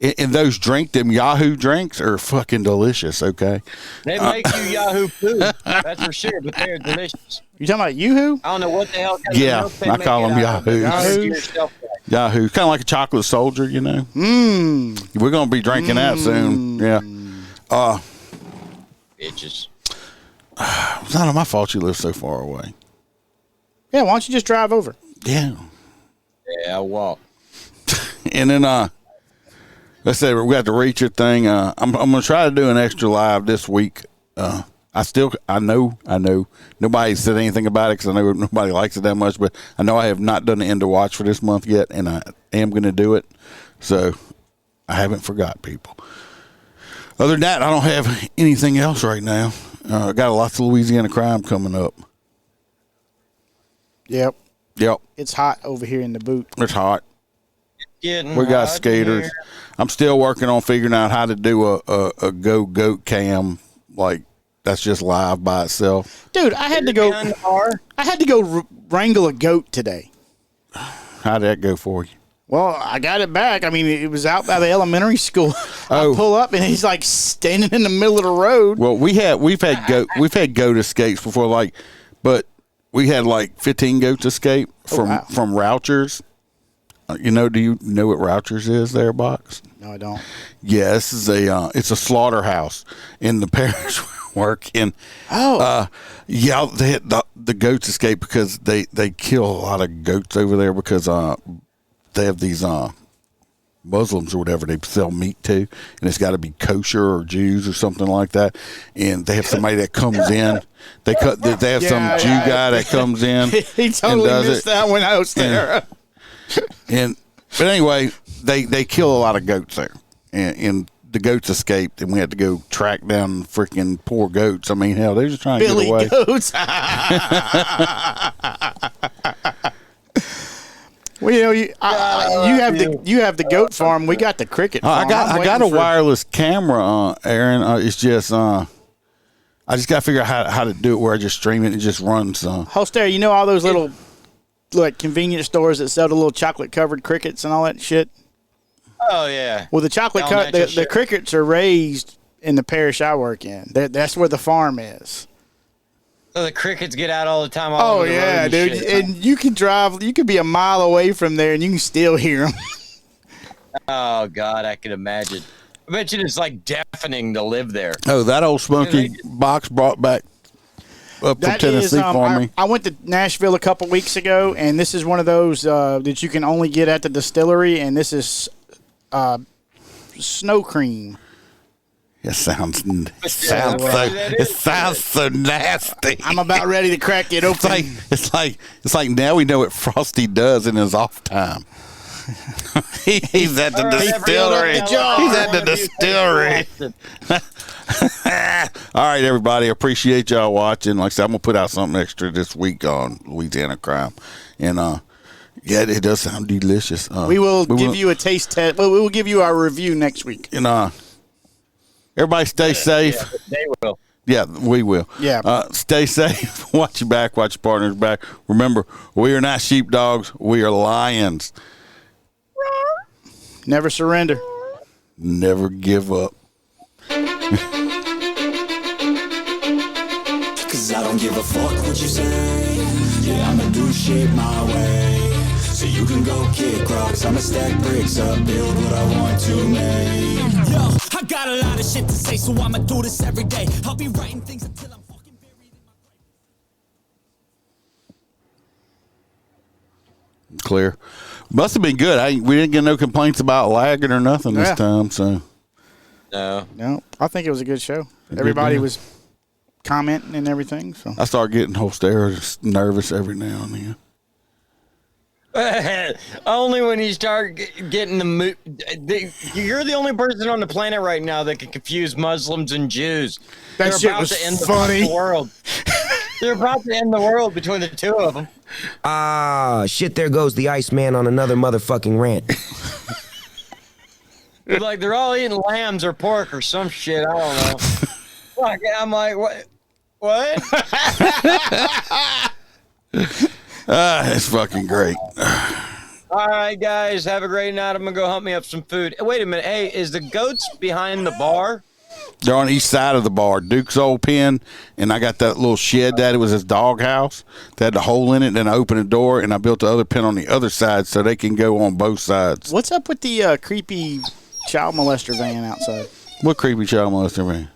And those them Yahoo drinks are fucking delicious, okay? They make you Yahoo poo. That's for sure, but they're delicious. You talking about Yoo-hoo? I don't know what the hell kind Yeah, of milk they I make call it them out of, Yahoos. but Yahoo. Kind of like a chocolate soldier, you know? We're going to be drinking that soon. Yeah. Bitches. It's not my fault you live so far away. Yeah, why don't you just drive over? Yeah. Yeah, I'll walk. And then, let's say we got the Reacher thing. I'm going to try to do an extra live this week. I know nobody said anything about it because I know nobody likes it that much, but I know I have not done the end to watch for this month yet, and I am going to do it. So I haven't forgot people. Other than that, I don't have anything else right now. I got lots of Louisiana crime coming up. Yep. Yep. It's hot over here in the boot. It's hot. Getting We got hot skaters. here. I'm still working on figuring out how to do a go goat cam, like that's just live by itself. Dude, I had to go wrangle a goat today. How'd that go for you? Well, I got it back. I mean, it was out by the elementary school. I pull up and he's like standing in the middle of the road. Well, we've had goat escapes before, but we had like 15 goats escape from Rouchers. Do you know what Rouchers is there, Box? No, I don't. Yeah, this is it's a slaughterhouse in the parish we work in. They had the goats escape because they kill a lot of goats over there because they have these Muslims or whatever they sell meat to, and it's got to be kosher or Jews or something like that. And they have somebody that comes in. They have some Jew guy that comes in. He totally missed that when I was there. But anyway, they kill a lot of goats there, and the goats escaped, and we had to go track down freaking poor goats. I mean, hell, they were just trying to get away. Goats. Well, you have the goat farm. We got the cricket farm. I got a wireless camera, Aaron. It's just I just got to figure out how to do it where I just stream it and it just runs. Holster, you know all those little convenience stores that sell the little chocolate covered crickets and all that shit? Oh yeah. Well, the the crickets are raised in the parish I work in. That's where the farm is. So the crickets get out all the time. Oh yeah, dude! And you can drive. You could be a mile away from there, and you can still hear them. Oh God, I can imagine. I bet you it's like deafening to live there. Oh, that old Smoky box brought back up from Tennessee for me. I went to Nashville a couple weeks ago, and this is one of those that you can only get at the distillery, and this is snow cream. It sounds so nasty. I'm about ready to crack it open. It's like now we know what Frosty does in his off time. He's at the distillery. He's at the distillery. All right, everybody. I appreciate y'all watching. Like I said, I'm gonna put out something extra this week on Louisiana crime, and it does sound delicious. We will give you a taste test. Well, we will give you our review next week. And everybody stay safe. Yeah, they will. Yeah, we will. Yeah. Stay safe. Watch your back. Watch your partner's back. Remember, we are not sheepdogs. We are lions. Never surrender. Never give up. Cause I don't give a fuck what you say. Yeah, I'ma do shit my way. So you can go kick rocks. I'ma stack bricks up, build what I want to make. Yo, I got a lot of shit to say, so I'ma do this every day. I'll be writing things until I'm fucking buried in my grave. Clear. Must have been good. We didn't get no complaints about lagging or nothing this time. So no, I think it was a good show. Everybody was commenting and everything. So I start getting Holster nervous every now and then. Only when you start getting the mood. You're the only person on the planet right now that can confuse Muslims and Jews. That shit was funny. The world. They're about to end the world between the two of them. Shit, there goes the Iceman on another motherfucking rant. Like they're all eating lambs or pork or some shit. I don't know. I'm like, what? It's fucking great. All right, guys, have a great night. I'm gonna go hunt me up some food. Wait a minute. Hey, is the goats behind the bar? They're on the east side of the bar. Duke's old pen, and I got that little shed that it was his dog house. That had the hole in it. Then I opened the door, and I built the other pen on the other side so they can go on both sides. What's up with the creepy child molester van outside? What creepy child molester van?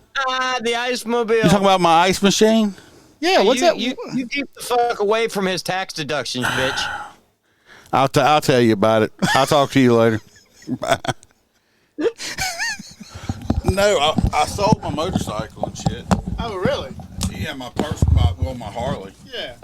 The ice mobile. You talking about my ice machine? Yeah, what's that? You keep the fuck away from his tax deductions, bitch. I'll tell you about it. I'll talk to you later. Bye. No, I sold my motorcycle and shit. Oh, really? Yeah, my Harley. Yeah.